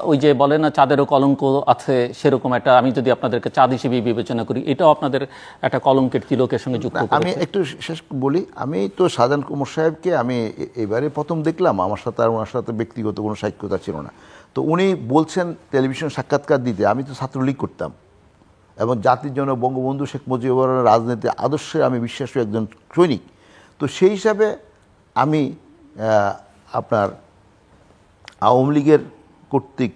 Speaker 1: ওই যে বলে না চাঁদেরও কলঙ্ক আছে, সেরকম একটা, আমি যদি আপনাদেরকে চাঁদ হিসেবে বিবেচনা করি, এটাও আপনাদের একটা কলঙ্কের তিলকের সঙ্গে যুক্ত।
Speaker 2: আমি একটু শেষ বলি, আমি তো শাহজাহান কুমার সাহেবকে আমি এবারে প্রথম দেখলাম, আমার সাথে আর ওনার সাথে ব্যক্তিগত কোনো সাক্ষাৎ ছিল না। তো উনি বলছেন টেলিভিশন সাক্ষাৎকার দিতে, আমি তো ছাত্রলীগ করতাম এবং জাতির জন্য বঙ্গবন্ধু শেখ মুজিবুর রহমানের রাজনীতি আদর্শে আমি বিশ্বাসী একজন সৈনিক। তো সেই হিসাবে আমি আপনার আওয়ামী লীগের কর্তৃক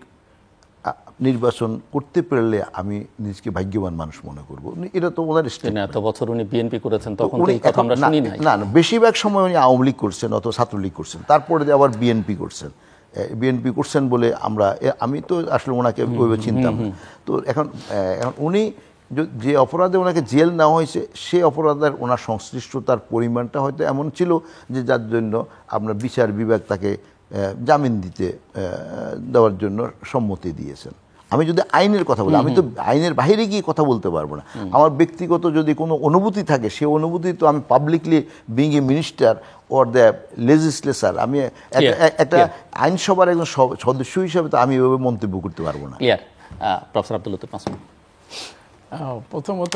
Speaker 2: নির্বাচন করতে পারলে আমি নিজকে ভাগ্যবান মানুষ মনে করবো। এটা তো ওনার স্টেটমেন্ট।
Speaker 1: এত বছর উনি বিএনপি করেছেন, তখন তো এই কথা আমরা শুনি নাই।
Speaker 2: না, বেশিরভাগ সময় উনি আওয়ামী লীগ করছেন অথবা ছাত্রলীগ করছেন, তারপরে আবার বিএনপি করছেন বলে আমি তো আসলে ওনাকে ওইভাবে চিনতাম না। তো এখন উনি যে অপরাধে ওনাকে জেল নেওয়া হয়েছে, সেই অপরাধের ওনার সংশ্লিষ্টতার পরিমাণটা হয়তো এমন ছিল যে যার জন্য আপনার বিচার বিভাগ তাকে জামিন দেওয়ার জন্য সম্মতি দিয়েছেন। আমি যদি আইনের কথা বলি, আমি তো আইনের বাইরে গিয়ে কথা বলতে পারবো না। আমার ব্যক্তিগত যদি কোনো অনুভূতি থাকে, সেই অনুভূতি তো আমি publicly being a minister or the legislature, আমি একটা আইনসভার একজন সদস্য হিসাবে তো আমি এভাবে মন্তব্য করতে পারবো না।
Speaker 1: প্রফেসর আব্দুল লতিফ মাসুদ।
Speaker 3: প্রথমত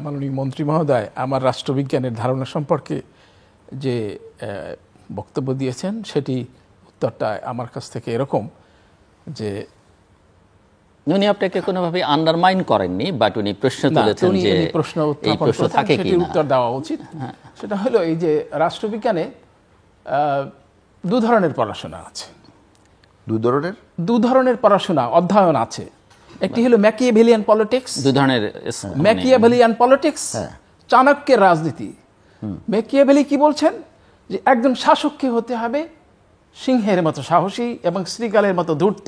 Speaker 3: মাননীয় মন্ত্রী মহোদয় আমার রাষ্ট্রবিজ্ঞানের ধারণা সম্পর্কে যে বক্তব্য দিয়েছেন, সেটি উত্তরটা আমার কাছ থেকে এরকম যে
Speaker 1: উনি আপনাকে কোনোভাবে আন্ডারমাইন করেননি, বাট উনি প্রশ্ন তুলেছেন যে এই প্রশ্ন থাকে কি না,
Speaker 3: উত্তর দেওয়া উচিত। সেটা হলো এই যে রাষ্ট্রবিজ্ঞানে দু ধরনের পড়াশোনা আছে, দু ধরনের পড়াশোনা অধ্যয়ন আছে। একটি হলো ম্যাকিয়াভেলিয়ান পলিটিক্স,
Speaker 1: দু ধরনের
Speaker 3: ম্যাকিয়াভেলিয়ান পলিটিক্স, চাণক্যের রাজনীতি। ম্যাকিয়াভেলি কি বলছেন যে একজন শাসককে হতে হবে সিংহের মতো সাহসী এবং শ্রীকালের মতো ধূর্ত।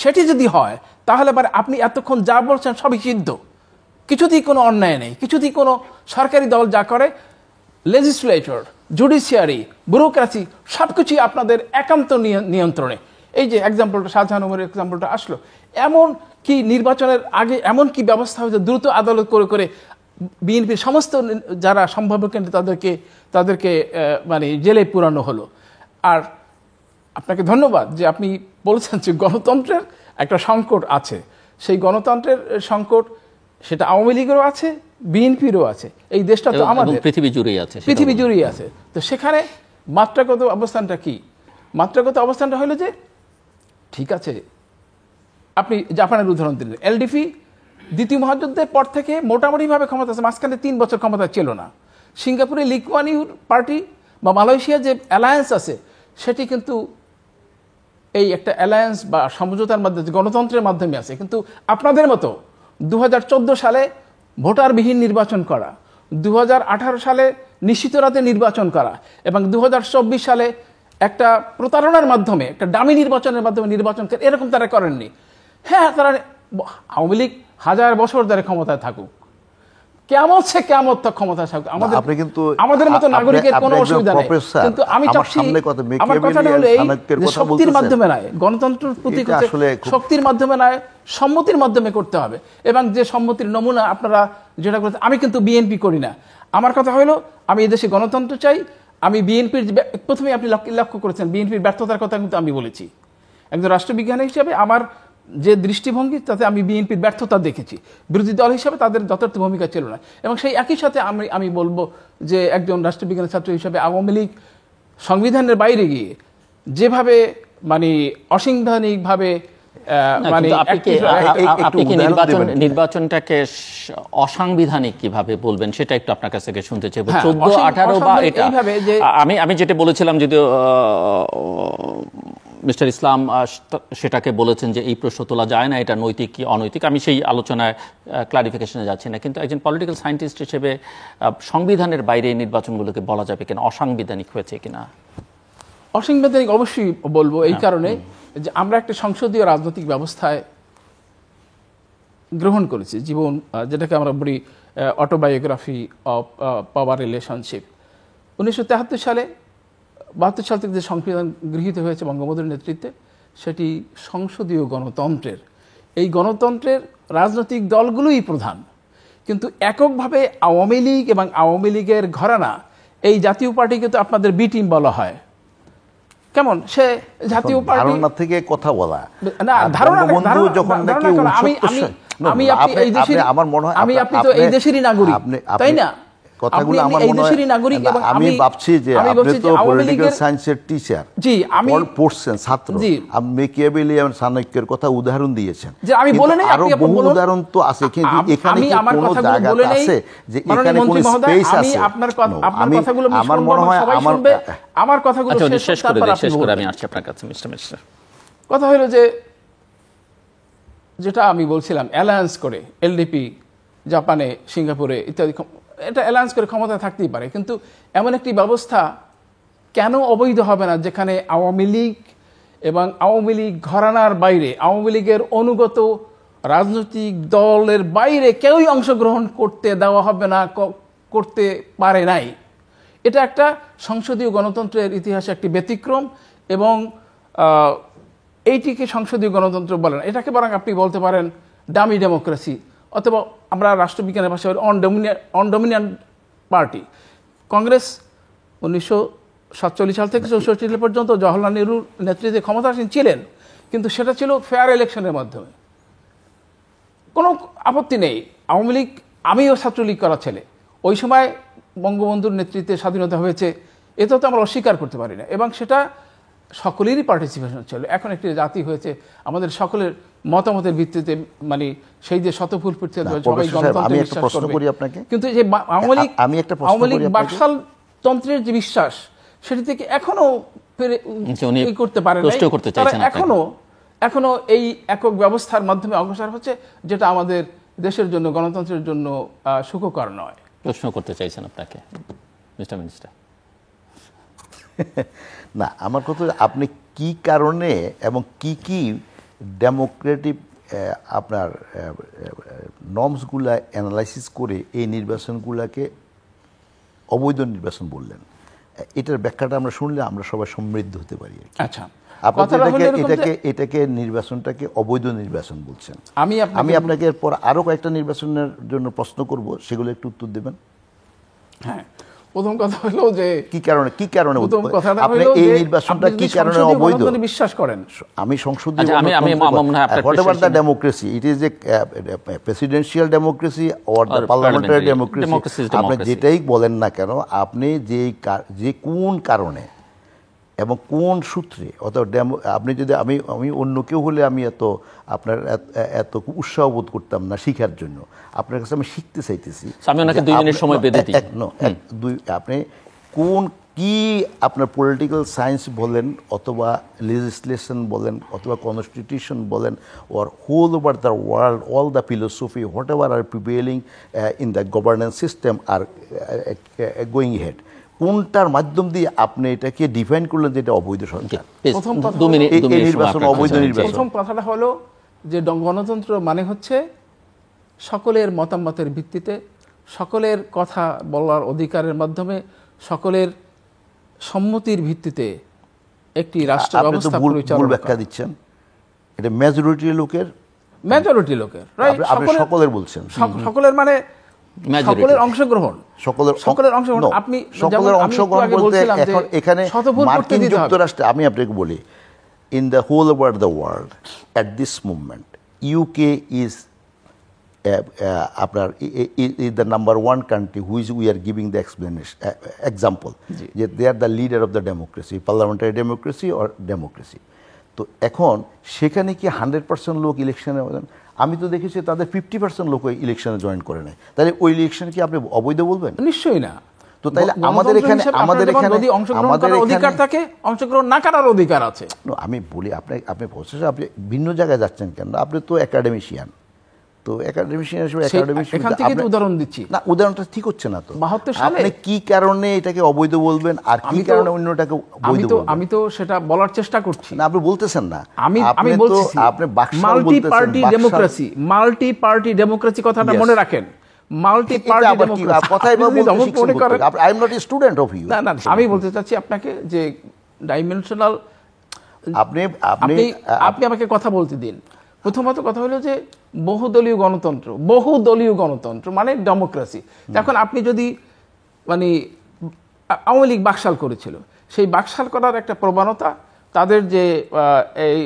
Speaker 3: সেটি যদি হয় তাহলে এবার আপনি এতক্ষণ যা বলছেন সবই সিদ্ধ, কিছুতেই কোনো অন্যায় নেই, কিছুতেই কোনো সরকারি দল যা করে, লেজিসলেটর, জুডিশিয়ারি, ব্যুরোক্রেসি সবকিছুই আপনাদের একান্ত নিয়ন্ত্রণে। এই যে এক্সাম্পলটা শাহজাহান ওমরের এক্সাম্পলটা আসলো, এমন কি নির্বাচনের আগে এমন কি ব্যবস্থা হয়েছে দ্রুত আদালত করে বিএনপির সমস্ত যারা সম্ভাব্য ক্যান্ডিডেট তাদেরকে মানে জেলে পুরানো হলো। আর আপনাকে ধন্যবাদ যে আপনি বলছেন যে গণতন্ত্রের একটা সংকট আছে। সেই গণতন্ত্রের সংকট সেটা আওয়ামী লীগেরও আছে, বিএনপিরও আছে, এই দেশটা তো আমাদের
Speaker 1: পৃথিবী জুড়েই আছে।
Speaker 3: তো সেখানে মাত্রাগত অবস্থানটা কি? মাত্রাগত অবস্থানটা হলো যে ঠিক আছে, আপনি জাপানের উদাহরণ দিলেন, এলডিপি দ্বিতীয় মহাযুদ্ধের পর থেকে মোটামুটিভাবে ক্ষমতা আছে, মাঝখানে 3 বছর ক্ষমতা ছিল না। সিঙ্গাপুরে লি কুয়ান ইউর পার্টি বা মালয়েশিয়া যে অ্যালায়েন্স আছে, সেটি কিন্তু এই একটা অ্যালায়েন্স বা সমঝোতার মাধ্যমে গণতন্ত্রের মাধ্যমে আছে। কিন্তু আপনাদের মতো 2014 সালে ভোটারবিহীন নির্বাচন করা, 2018 সালে নিশ্চিত রাতে নির্বাচন করা এবং 2024 সালে একটা প্রতারণার মাধ্যমে, একটা ডামি নির্বাচনের মাধ্যমে নির্বাচন করে, এরকম তারা করেননি। হ্যাঁ, তারা আওয়ামী লীগ 1000 বছর ধরে ক্ষমতায় থাকুক, কেমত সে কেমত তো ক্ষমতায় থাকুক, আমাদের মতো নাগরিকের কোনো অসুবিধা নেই। কিন্তু আমি চাচ্ছি, আমার কথাটা হলো এই, শক্তির মাধ্যমে নয়, গণতন্ত্রের প্রতি শক্তির মাধ্যমে নয়, সম্মতির মাধ্যমে করতে হবে। এবং যে সম্মতির নমুনা আপনারা যেটা করতে, আমি কিন্তু বিএনপি করি না। আমার কথা হলো আমি এদেশে গণতন্ত্র চাই। আমি বিএনপির, প্রথমে আপনি লক্ষ্য করেছেন বিএনপির ব্যর্থতার কথা কিন্তু আমি বলেছি। একজন রাষ্ট্রবিজ্ঞানী হিসেবে আমার যে দৃষ্টিভঙ্গি, তাতে আমি বিএনপির ব্যর্থতা দেখেছি। বিরোধী দল হিসাবে তাদের যথার্থ ভূমিকা ছিল না। এবং সেই একই সাথে আমি বলবো যে একজন রাষ্ট্রবিজ্ঞানের ছাত্র হিসাবে আওয়ামী লীগ সংবিধানের বাইরে গিয়ে যেভাবে মানে অসাংবিধানিকভাবে
Speaker 1: নির্বাচনটাকে অসাংবিধানিক কিভাবে বলবেন সেটা একটু আপনার কাছ থেকে শুনতে চাই। 14-18 বা এটা আমি যেটা বলেছিলাম, যদিও মিস্টার ইসলাম সেটাকে বলেছেন যে এই প্রশ্ন তোলা যায় না, এটা নৈতিক কি অনৈতিক, আমি সেই আলোচনায় ক্লারিফিকেশনে যাচ্ছি না। কিন্তু একজন পলিটিক্যাল সায়েন্টিস্ট হিসেবে সংবিধানের বাইরে এই নির্বাচনগুলোকে বলা যাবে কিনা, অসাংবিধানিক হয়েছে কিনা?
Speaker 3: অসাংবিধানিক অবশ্যই বলবো, এই কারণে যে আমরা একটা সংসদীয় রাজনৈতিক ব্যবস্থায় গ্রহণ করেছি জীবন, যেটাকে আমরা বলি অটোবায়োগ্রাফি অফ পাওয়ার রিলেশনশিপ। 1973 সালে 72 সাল থেকে যে সংবিধান গৃহীত হয়েছে বঙ্গবন্ধুর নেতৃত্বে, সেটি সংসদীয় গণতন্ত্রের। এই গণতন্ত্রের রাজনৈতিক দলগুলোই প্রধান, কিন্তু এককভাবে আওয়ামী লীগ এবং আওয়ামী লীগের ঘরানা, এই জাতীয় পার্টিকে তো আপনাদের বি টিম বলা হয়। কেমন সে জাতীয় পার্টি
Speaker 2: ধারণা থেকে কথা বলা
Speaker 3: না, ধারণা
Speaker 2: যখন নাকি আমার মনে হয়
Speaker 3: আপনি তো এই দেশেরই নাগরিক, তাই না?
Speaker 2: কথাগুলো আমার মনে হয়, আমি ভাবছি যে আপনি তো পলিটিক্যাল সায়েন্সের টিচার,
Speaker 3: জি, আমি
Speaker 2: পড়ছেন ছাত্র, আপনি মেকিয়াভেলি এবং চাণক্যের কথা উদাহরণ দিয়েছেন,
Speaker 3: যে আমি বলে নাই,
Speaker 2: আরো বহু উদাহরণ তো আছে, কিন্তু এখানে কি কোনো জায়গা আছে যে এখানে কোনো স্পেস আছে?
Speaker 3: আপনার কথাগুলো আমার মনে হয় আমার কথাগুলো
Speaker 1: শেষ করে আমি আসছি আপনার কাছে মিস্টার।
Speaker 3: কথা হলো যে যেটা আমি বলছিলাম, অ্যালায়েন্স করে এলডিপি জাপানে, সিঙ্গাপুরে ইত্যাদি, এটা অ্যালায়েন্স করে ক্ষমতা থাকতেই পারে, কিন্তু এমন একটি ব্যবস্থা কেন অবৈধ হবে না যেখানে আওয়ামী লীগ এবং আওয়ামী লীগ ঘরানার বাইরে, আওয়ামী লীগের অনুগত রাজনৈতিক দলের বাইরে কেউই অংশগ্রহণ করতে দেওয়া হবে না, করতে পারে নাই। এটা একটা সংসদীয় গণতন্ত্রের ইতিহাসে একটি ব্যতিক্রম, এবং এইটিকে সংসদীয় গণতন্ত্র বলেন, এটাকে বরং আপনি বলতে পারেন ডামি ডেমোক্রেসি, অথবা আমরা রাষ্ট্রবিজ্ঞানের ভাষায় অন ডমিনিয়্যান্ট পার্টি। কংগ্রেস 1947 সাল থেকে 64 সাল পর্যন্ত জওহরলাল নেহরুর নেতৃত্বে ক্ষমতাসীন ছিলেন, কিন্তু সেটা ছিল ফেয়ার ইলেকশনের মাধ্যমে। কোনো আপত্তি নেই, আওয়ামী লীগ, আমিও ছাত্রলীগ করা ছেলে, ওই সময় বঙ্গবন্ধুর নেতৃত্বে স্বাধীনতা হয়েছে, এটা তো আমরা অস্বীকার করতে পারি না, এবং সেটা সকলেরই পার্টিসিপেশন ছিল। এখন একটি জাতি হয়েছে, আমাদের সকলের মতামতের ভিত্তিতে, মানে সেই যে শতফুল ফুটতে সবাই গণতন্ত্রে বিশ্বাস করবে, কিন্তু যে আওয়ামী লীগ বাকশাল তন্ত্রের যে বিশ্বাস, সেটি থেকে এখনো করতে পারে না, এখনো এই একক ব্যবস্থার মাধ্যমে অগ্রসর হচ্ছে, যেটা আমাদের দেশের জন্য, গণতন্ত্রের জন্য সুখকর নয়।
Speaker 1: প্রশ্ন করতে চাইছেন আপনাকে মিনিস্টার।
Speaker 2: না, আমার কথা, আপনি কি কারণে এবং কি ডেমোক্রেটিক আপনার নর্মসগুলা অ্যানালাইসিস করে এই নির্বাচনগুলোকে অবৈধ নির্বাচন বললেন, এটার ব্যাখ্যাটা আমরা শুনলে আমরা সবাই সমৃদ্ধ হতে পারি।
Speaker 3: আচ্ছা,
Speaker 2: এটাকে নির্বাচনটাকে অবৈধ নির্বাচন বলছেন। আমি আপনাকে এরপর আরো কয়েকটা নির্বাচনের জন্য প্রশ্ন করব, সেগুলো একটু উত্তর দেবেন।
Speaker 3: হ্যাঁ, প্রথম কথা হলো যে
Speaker 2: কি কারণে আপনি এই নির্বাচনটা কি কারণে অবৈধ
Speaker 3: বিশ্বাস করেন?
Speaker 2: আমি সংসদীয় whatever the democracy, it is a presidential democracy or the parliamentary democracy, আপনি যেটাই বলেন না কেন, আপনি যে কোন কারণে এবং কোন সূত্রে, অথবা আপনি যদি আমি অন্য কেউ হলে আমি এত উৎসাহ বোধ করতাম না শিখার জন্য, আপনার কাছে আমি শিখতে চাইতেছি। আপনি কি আপনার পলিটিক্যাল সায়েন্স বলেন, অথবা লেজিসলেশন বলেন, অথবা কনস্টিটিউশন বলেন, or whole over the world, all the philosophy, whatever are prevailing in the governance system are going head, কোনটার মাধ্যম দিয়ে আপনি এটাকে ডিফাইন করলেন যে এটা অবৈধ সরকার?
Speaker 3: প্রথম কথাটা হলো যে গণতন্ত্র মানে হচ্ছে সকলের মতামতের ভিত্তিতে, সকলের কথা বলার অধিকারের মাধ্যমে, সকলের সম্মতির ভিত্তিতে একটি রাষ্ট্র ব্যবস্থা পরিচালনা।
Speaker 2: ব্যাখ্যা দিচ্ছেন, এটা মেজরিটি লোকের,
Speaker 3: রাইট,
Speaker 2: সকলের বলছেন,
Speaker 3: সকলের মানে সকলের অংশগ্রহণ, আপনি
Speaker 2: সকলের অংশগ্রহণ বলতে এখানে মার্কিন যুক্তরাষ্ট্রে, আমি আপনাকে বলি, in the whole over the world at this movement, UK is আপনার the number 1 country which we are giving the example, যে they are the leader of the democracy, parliamentary democracy or democracy. তো এখন সেখানে কি 100% লোক ইলেকশনে, আমি তো দেখেছি তাদের 50% লোক ইলেকশনে জয়েন করে নেয়, তাহলে ওই ইলেকশন কি আপনি অবৈধ বলবেন?
Speaker 3: নিশ্চয়ই না।
Speaker 2: তো তাইলে আমাদের এখানে
Speaker 3: যদি অংশগ্রহণ করার অধিকার থাকে, অংশগ্রহণ না করার অধিকার আছে।
Speaker 2: আমি বলি, আপনি প্রসেসে আপনি ভিন্ন জায়গায় যাচ্ছেন কেন? আপনি তো একাডেমিশিয়ান, তো একাডেমিশিয়ান হিসেবে
Speaker 3: উদাহরণ দিচ্ছি
Speaker 2: না, উদাহরণটা ঠিক হচ্ছে না। তো
Speaker 3: 72 সালে
Speaker 2: আপনি কি কারণে এটাকে অবৈধ বলবেন, আর কি কারণে অন্যটাকে বৈধ বলবেন?
Speaker 3: আমি তো সেটা বলার চেষ্টা করছি
Speaker 2: না, আপনি বলতেছেন না।
Speaker 3: আমি বলছি,
Speaker 2: আপনি বাকশাল
Speaker 3: মাল্টি পার্টি ডেমোক্রেসি কথাটা মনে রাখেন। Multi party democracy.
Speaker 2: কথাই I am not a student of you.
Speaker 3: না না, আমি বলতে চাচ্ছি আপনাকে যে ডাইমেনশনাল,
Speaker 2: আপনি
Speaker 3: আমাকে কথা বলতে দিন। প্রথমত কথা হলো যে বহুদলীয় গণতন্ত্র মানে ডেমোক্রেসি। এখন আপনি যদি মানে আওয়ামী লীগ বাকশাল করেছিল, সেই বাকশাল করার একটা প্রবণতা, তাদের যে এই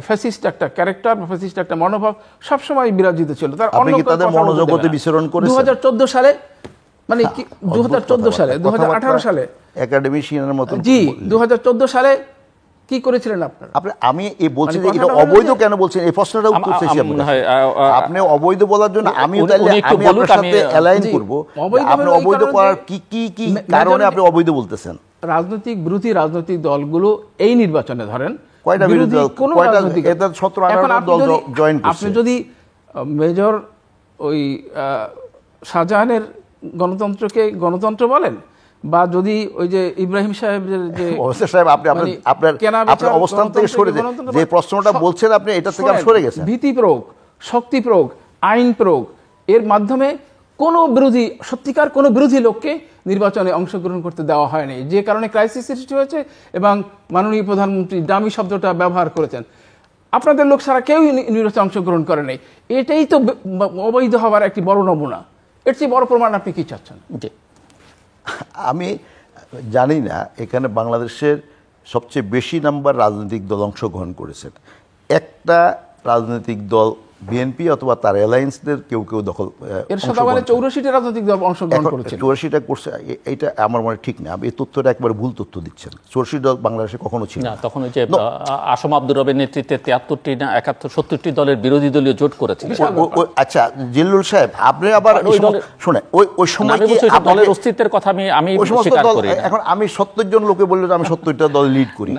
Speaker 3: ফ্যাসিস্ট একটা ক্যারেক্টার বা ফ্যাসিস্ট একটা মনোভাব সবসময় বিরাজিত ছিল। তার
Speaker 2: তাদের মনোজগতে বিচরণ করেছে
Speaker 3: 2014 সালে, মানে 2014 সালে 2018 সালে
Speaker 2: একাডেমিশিয়ানের মতো।
Speaker 3: জি, 2014 সালে কি করেছিলেন আপনারা?
Speaker 2: আমি এই বলছি যে এটা অবৈধ কেন বলছেন, এই প্রশ্নটা উত্তর চাইছি। আপনি অবৈধ বলার জন্য আমি আপনার সাথে অ্যালাইন করব। আপনি অবৈধ করার কি কি কি কারণে আপনি অবৈধ বলতেছেন?
Speaker 3: বিরোধী রাজনৈতিক দলগুলো এই নির্বাচনে ধরেন
Speaker 2: কয়টা বিরোধী দল, এটা 17-18 দল জয়েন করছে।
Speaker 3: আপনি যদি মেজর ওই শাহজাহানের গণতন্ত্রকে গণতন্ত্র বলেন, বা যদি ওই যে ইব্রাহিম সাহেবের যে
Speaker 2: সাহেব, আপনি আপনার অবস্থান থেকে সরে যে প্রশ্নটা বলছেন আপনি এটা থেকে সরে গেছেন।
Speaker 3: ভীতি প্রয়োগ, শক্তি প্রয়োগ, আইন প্রয়োগ, এর মাধ্যমে সত্যিকার কোনো বিরোধী লোককে নির্বাচনে অংশগ্রহণ করতে দেওয়া হয়নি, যে কারণে ক্রাইসিস সৃষ্টি হয়েছে এবং মাননীয় প্রধানমন্ত্রী ডামি শব্দটা ব্যবহার করেছেন। আপনাদের লোক ছাড়া কেউ নির্বাচনে অংশগ্রহণ করে নাই। এটাই তো অবৈধ হওয়ার একটি বড় নমুনা। এর চেয়ে বড় প্রমাণ আপনি কি চাচ্ছেন?
Speaker 2: আমি জানি না এখানে বাংলাদেশের সবচেয়ে বেশি নাম্বার রাজনৈতিক দল অংশগ্রহণ করেছেন। একটা রাজনৈতিক দল বিএনপি অথবা তার অ্যালায়েন্সদের কেউ দখল,
Speaker 3: এর সাথে 84টা রাজনৈতিক দল অংশগ্রহণ করেছে।
Speaker 2: 84টা করছে, এটা আমার মনে ঠিক না। এই তথ্যটা একবার ভুল তথ্য দিচ্ছেন। 84 দল বাংলাদেশে কখনো ছিল না।
Speaker 1: তখন ওই যে আসম আব্দুর রবের নেতৃত্বে 73টি না 71 দলের বিরোধী দলীয় জোট করেছিল।
Speaker 2: আচ্ছা জিল্লুল সাহেব, আপনি আবার শুনে ওই সময়
Speaker 1: দলের অস্তিত্বের কথা আমি স্বীকার করি না।
Speaker 2: এখন আমি 70 জন লোকে বললে আমি 70টা দল লিড করি,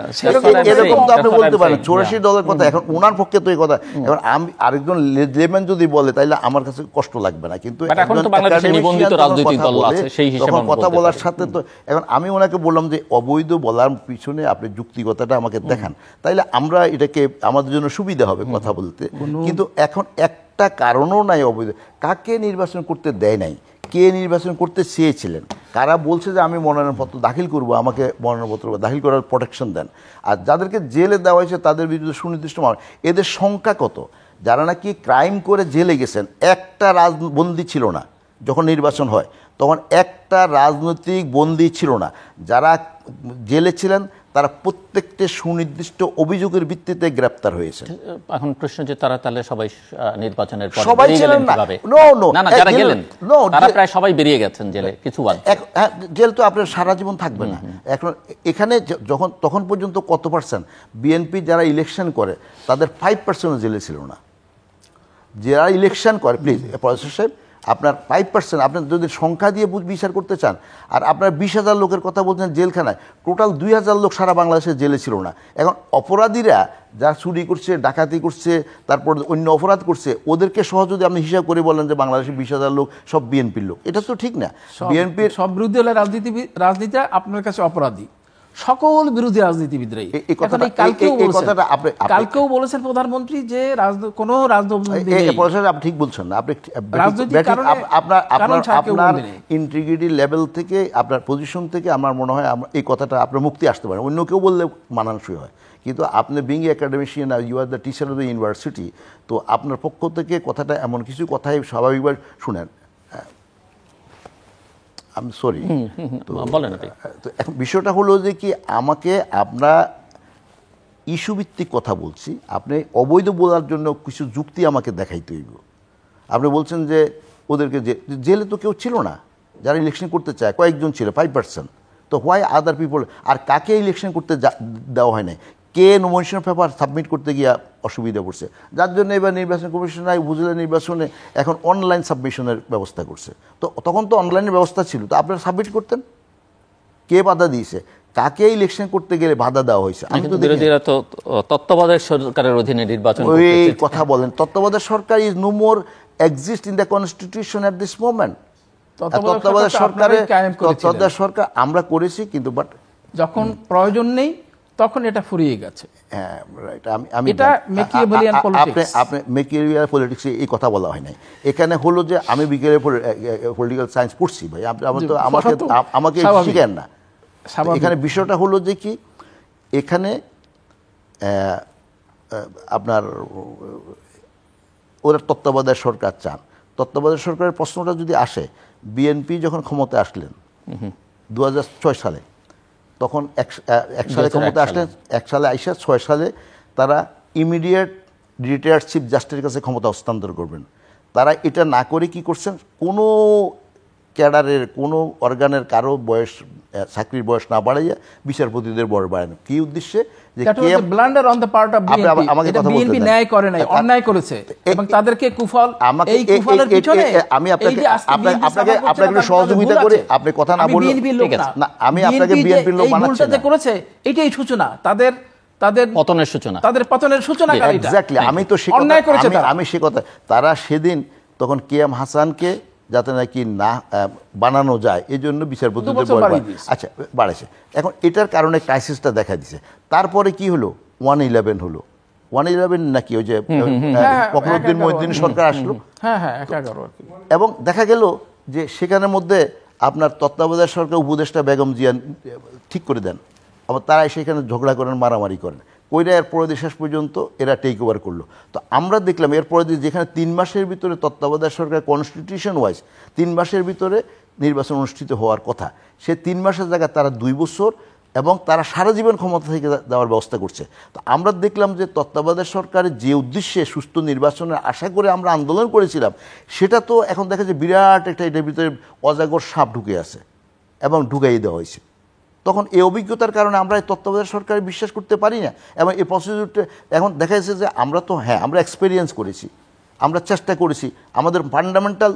Speaker 2: এরকম তো আপনি বলতে পারেন। 84 দলের কথা এখন ওনার পক্ষে তো এই কথা। এখন আমি আরেকজন লেজেম্যান যদি বলে তাইলে আমার কাছে কষ্ট লাগবে না, কিন্তু
Speaker 1: এখন তো বাংলাদেশে নিবন্ধিত রাজনৈতিক দল আছে, সেই হিসেবে
Speaker 2: কথা বলার সাথে তো এখন আমি ওনাকে বললাম যে অবৈধ বলার পিছনে আপনি যুক্তিগতটা আমাকে দেখান, তাইলে আমরা এটাকে আমাদের জন্য সুবিধা হবে কথা বলতে। কিন্তু এখন একটা কারণও নাই অবৈধ। কাকে নির্বাচন করতে দেয় নাই, কে নির্বাচন করতে চেয়েছিলেন, কারা বলছে যে আমি মনোনয়নপত্র দাখিল করব, আমাকে মনোনয়নপত্র দাখিল করার প্রোটেকশন দেন, আর যাদেরকে জেলে দেওয়া হয়েছে তাদের বিরুদ্ধে সুনির্দিষ্ট মামলা, এদের সংখ্যা কত? যারা নাকি ক্রাইম করে জেলে গেছেন, একটা বন্দী ছিল না যখন নির্বাচন হয়, তখন একটা রাজনৈতিক বন্দী ছিল না। যারা জেলে ছিলেন তারা প্রত্যেকটা সুনির্দিষ্ট অভিযোগের ভিত্তিতে গ্রেপ্তার হয়েছে।
Speaker 1: এখন প্রশ্ন যে তারা তাহলে সবাই নির্বাচনের পরে
Speaker 2: সবাই ছিলেন না,
Speaker 1: না যারা গেলেন তারা প্রায় সবাই বেরিয়ে গেছেন জেলে, কিছু বাদ।
Speaker 2: জেল তো আপনার সারা জীবন থাকবে না। এখন এখানে তখন পর্যন্ত কত পার্সেন্ট বিএনপি যারা ইলেকশন করে তাদের 5% জেলে ছিল না। যারা ইলেকশন করে, প্লিজ প্রফেসর সাহেব, আপনার 5%, আপনার যদি সংখ্যা দিয়ে বিচার করতে চান, আর আপনার 20,000 লোকের কথা বলছেন জেলখানায়, টোটাল 2,000 লোক সারা বাংলাদেশে জেলে ছিল না। এখন অপরাধীরা যারা চুরি করছে, ডাকাতি করছে, তারপর অন্য অপরাধ করছে, ওদেরকে সহ যদি আপনি হিসাব করে বলেন যে বাংলাদেশে 20,000 লোক সব বিএনপির লোক, এটা তো ঠিক না। বিএনপির
Speaker 3: সব বিরোধী দলের রাজনীতি আপনার কাছে অপরাধী, সকল বিরোধী রাজনীতিবিদরাই। কালকেও বলেছেন প্রধানমন্ত্রী যে কোনো
Speaker 2: আপনি ঠিক বলছেন না। আপনি আপনার ইন্টিগ্রিটি লেভেল থেকে, আপনার পজিশন থেকে আমার মনে হয় এই কথাটা আপনার মুক্তি আসতে পারে, অন্য কেউ বললে মানানসই হয়। কিন্তু আপনি being academician, you are the teacher of the university, তো আপনার পক্ষ থেকে কথাটা এমন কিছু কথাই স্বাভাবিকভাবে শুনেন। আমি সরি, তো এখন বিষয়টা হলো যে কি, আমাকে আমরা ইস্যুভিত্তিক কথা বলছি, আপনি অবৈধ বলার জন্য কিছু যুক্তি আমাকে দেখাইতে হইব। আপনি বলছেন যে ওদেরকে জেলে তো কেউ ছিল না, যারা ইলেকশন করতে চায় কয়েকজন ছিল, 5%, তো হোয়াই আদার পিপল? আর কাকে ইলেকশন করতে দেওয়া হয় নাই, কে নমিনেশন পেপার সাবমিট করতে গিয়ে অসুবিধা করছে, যার জন্য এবার নির্বাচন কমিশন উপজেলা নির্বাচনে এখন অনলাইন সাবমিশনের ব্যবস্থা করছে। তো তখন তো অনলাইনের ব্যবস্থা ছিল, তো আপনারা সাবমিট করতেন। কে বাধা দিয়েছে, কাকে ইলেকশন করতে গেলে বাধা দেওয়া হয়েছে? আমি তো
Speaker 1: বিরোধীরা তো তত্ত্বাবধায়ক সরকারের অধীনে নির্বাচন
Speaker 2: এই কথা বলেন। তত্ত্বাবধায়ক সরকার is no more exist in the constitution at this moment. তত্ত্বাবধায়ক সরকার আমরা করেছি, কিন্তু বাট
Speaker 3: যখন প্রয়োজন নেই তখন এটা ফুরিয়ে গেছে।
Speaker 2: হ্যাঁ, right, আমি
Speaker 3: এটা Machiavellian politics।
Speaker 2: আপনি Machiavellian politics এই কথা বলা হয় নাই। এখানে হলো যে আমি বিকেলে পলিটিক্যাল সায়েন্স পড়ছি ভাই, আমাকে শিখেন না। এখানে বিষয়টা হলো যে কি, এখানে আপনার ওরা তত্ত্বাবধায়ক সরকার চান। তত্ত্বাবধায়ক সরকারের প্রশ্নটা যদি আসে, বিএনপি যখন ক্ষমতায় আসলেন 2006 সালে, তখন এক সালে ক্ষমতা আসলেন, 1 সালে আইসা 6 সালে তারা ইমিডিয়েট রিটায়ার্ড চিফ জাস্টিসের কাছে ক্ষমতা হস্তান্তর করবেন। তারা এটা না করে কি করছেন, কোনো ক্যাডারের কোনো অর্গানের কারো বয়স, চাকরির বয়স না বাড়াইয়া বিচারপতিদের বয়স বাড়ানো। কি উদ্দেশ্যে? যে
Speaker 3: blunder on the part of BNP. এটা বিএনপি ন্যায় করে নাই, অন্যায় করেছে এবং তাদেরকে কুফল, এই কুফলের পিছনে
Speaker 2: আমি আপনাকে সহযোগিতা করে, আপনি কথা না বললে না, আমি আপনাকে বিএনপির লোক বানাচ্ছি না।
Speaker 3: করেছে এটাই সূচনা, তাদের
Speaker 1: পতনের সূচনা,
Speaker 3: তাদের পতনের সূচনা।
Speaker 2: এক্স্যাক্টলি, আমি তো আমি সে কথা, তারা সেদিন তখন KM হাসানকে যাতে নাকি না বানানো যায় এই জন্য বিচারপতিদের আচ্ছা বাড়াইছে। এখন এটার কারণে ক্রাইসিসটা দেখা দিছে। তারপরে কি হলো, 1/11 হলো। 1/11 নাকি ওই যে ফখরুদ্দিন মহিউদ্দিন সরকার আসলো, এবং দেখা গেল যে সেখানের মধ্যে আপনার তত্ত্বাবধায়ক সরকার উপদেষ্টা বেগম জিয়া ঠিক করে দেন, আবার তারা সেখানে ঝগড়া করেন, মারামারি করেন, কইরা এর পরে শেষ পর্যন্ত এরা টেক ওভার করলো। তো আমরা দেখলাম এরপরে যেখানে 3 মাসের ভিতরে তত্ত্বাবধায়ক সরকার কনস্টিটিউশন ওয়াইজ 3 মাসের ভিতরে নির্বাচন অনুষ্ঠিত হওয়ার কথা, সে 3 মাসের জায়গায় তারা 2 বছর, এবং তারা সারা জীবন ক্ষমতা থেকে দেওয়ার ব্যবস্থা করছে। তো আমরা দেখলাম যে তত্ত্বাবধায়ক সরকারের যে উদ্দেশ্যে সুস্থ নির্বাচনের আশা করে আমরা আন্দোলন করেছিলাম, সেটা তো এখন দেখা যায় বিরাট একটা এটার ভিতরে অজাগর সাপ ঢুকে আছে এবং ঢুকাই দেওয়া হয়েছে। তখন এই অভিজ্ঞতার কারণে আমরা এই তত্ত্বাবধায়ক সরকারে বিশ্বাস করতে পারি না, এবং এই প্রসিডিউরটা এখন দেখা যাচ্ছে যে আমরা তো হ্যাঁ আমরা এক্সপেরিয়েন্স করেছি, আমরা চেষ্টা করেছি, আমাদের ফান্ডামেন্টাল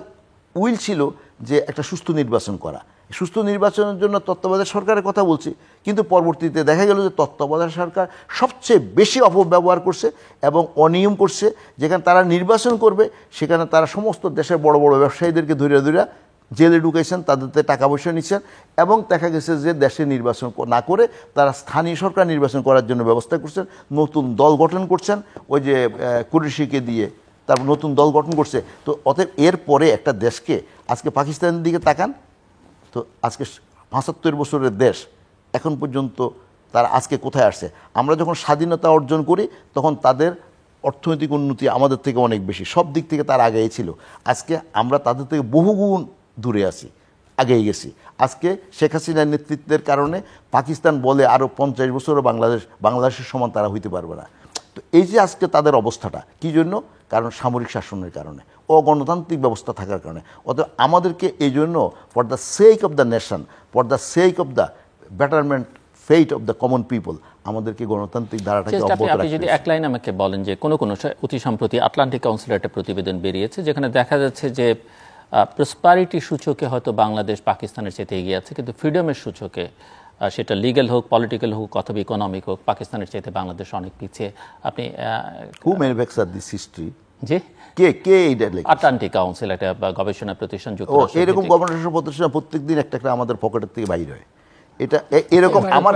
Speaker 2: উইল ছিল যে একটা সুস্থ নির্বাচন করা। সুস্থ নির্বাচনের জন্য তত্ত্বাবধায়ক সরকারের কথা বলছি, কিন্তু পরবর্তীতে দেখা গেল যে তত্ত্বাবধায়ক সরকার সবচেয়ে বেশি অপব্যবহার করছে এবং অনিয়ম করছে। যেখানে তারা নির্বাচন করবে সেখানে তারা সমস্ত দেশের বড় বড় ব্যবসায়ীদেরকে ধরে ধরে জেলে ঢুকাইছেন, তাদেরতে টাকা পয়সা নিচ্ছেন, এবং দেখা গেছে যে দেশে নির্বাচন না করে তারা স্থানীয় সরকার নির্বাচন করার জন্য ব্যবস্থা করছেন, নতুন দল গঠন করছেন, ওই যে কুরেশিকে দিয়ে তারপর নতুন দল গঠন করছে। তো অতএব এরপরে একটা দেশকে, আজকে পাকিস্তানের দিকে তাকান তো, আজকে 75 বছরের দেশ, এখন পর্যন্ত তারা আজকে কোথায় আসছে? আমরা যখন স্বাধীনতা অর্জন করি তখন তাদের অর্থনৈতিক উন্নতি আমাদের থেকে অনেক বেশি, সব দিক থেকে তারা আগেই ছিল। আজকে আমরা তাদের থেকে বহুগুণ দূরে আছি, আগেই গেছি। আজকে শেখ হাসিনার নেতৃত্বের কারণে পাকিস্তান বলে আরও 50 বছরও বাংলাদেশের সমান তারা হইতে পারবে না। তো এই যে আজকে তাদের অবস্থাটা, কি জন্য? কারণ সামরিক শাসনের কারণে, অগণতান্ত্রিক ব্যবস্থা থাকার কারণে। অতএব আমাদেরকে এই জন্য for the sake of the nation, for the sake of the betterment fate of the common people, আমাদেরকে গণতান্ত্রিক ধারাটাকে অব্যাহত রাখতে।
Speaker 1: আপনি যদি এক লাইন আমাকে বলেন যে কোনো অতি সম্প্রতি আটলান্টিক কাউন্সিলের একটা প্রতিবেদন বেরিয়েছে, যেখানে দেখা যাচ্ছে যে প্রসপারিটি সূচকে হয়তো বাংলাদেশ পাকিস্তানের চেয়ে এগিয়ে আছে, কিন্তু ফ্রিডমের সূচকে, সেটা লিগ্যাল হোক, পলিটিক্যাল হোক অথবা ইকোনমিক হোক, পাকিস্তানের চাইতে বাংলাদেশ অনেক পিছিয়ে। আপনি
Speaker 2: হু ম্যানুফ্যাকচার দিস হিস্ট্রি?
Speaker 1: যে
Speaker 2: কে এইটা লেখে?
Speaker 1: আটলান্টিক কাউন্সিল, একটা গবেষণা প্রতিষ্ঠান।
Speaker 2: এরকম গবেষণা প্রতিষ্ঠান প্রত্যেকদিন একটা আমাদের পকেটের থেকে বাইরে হয়। এটা এরকম আমার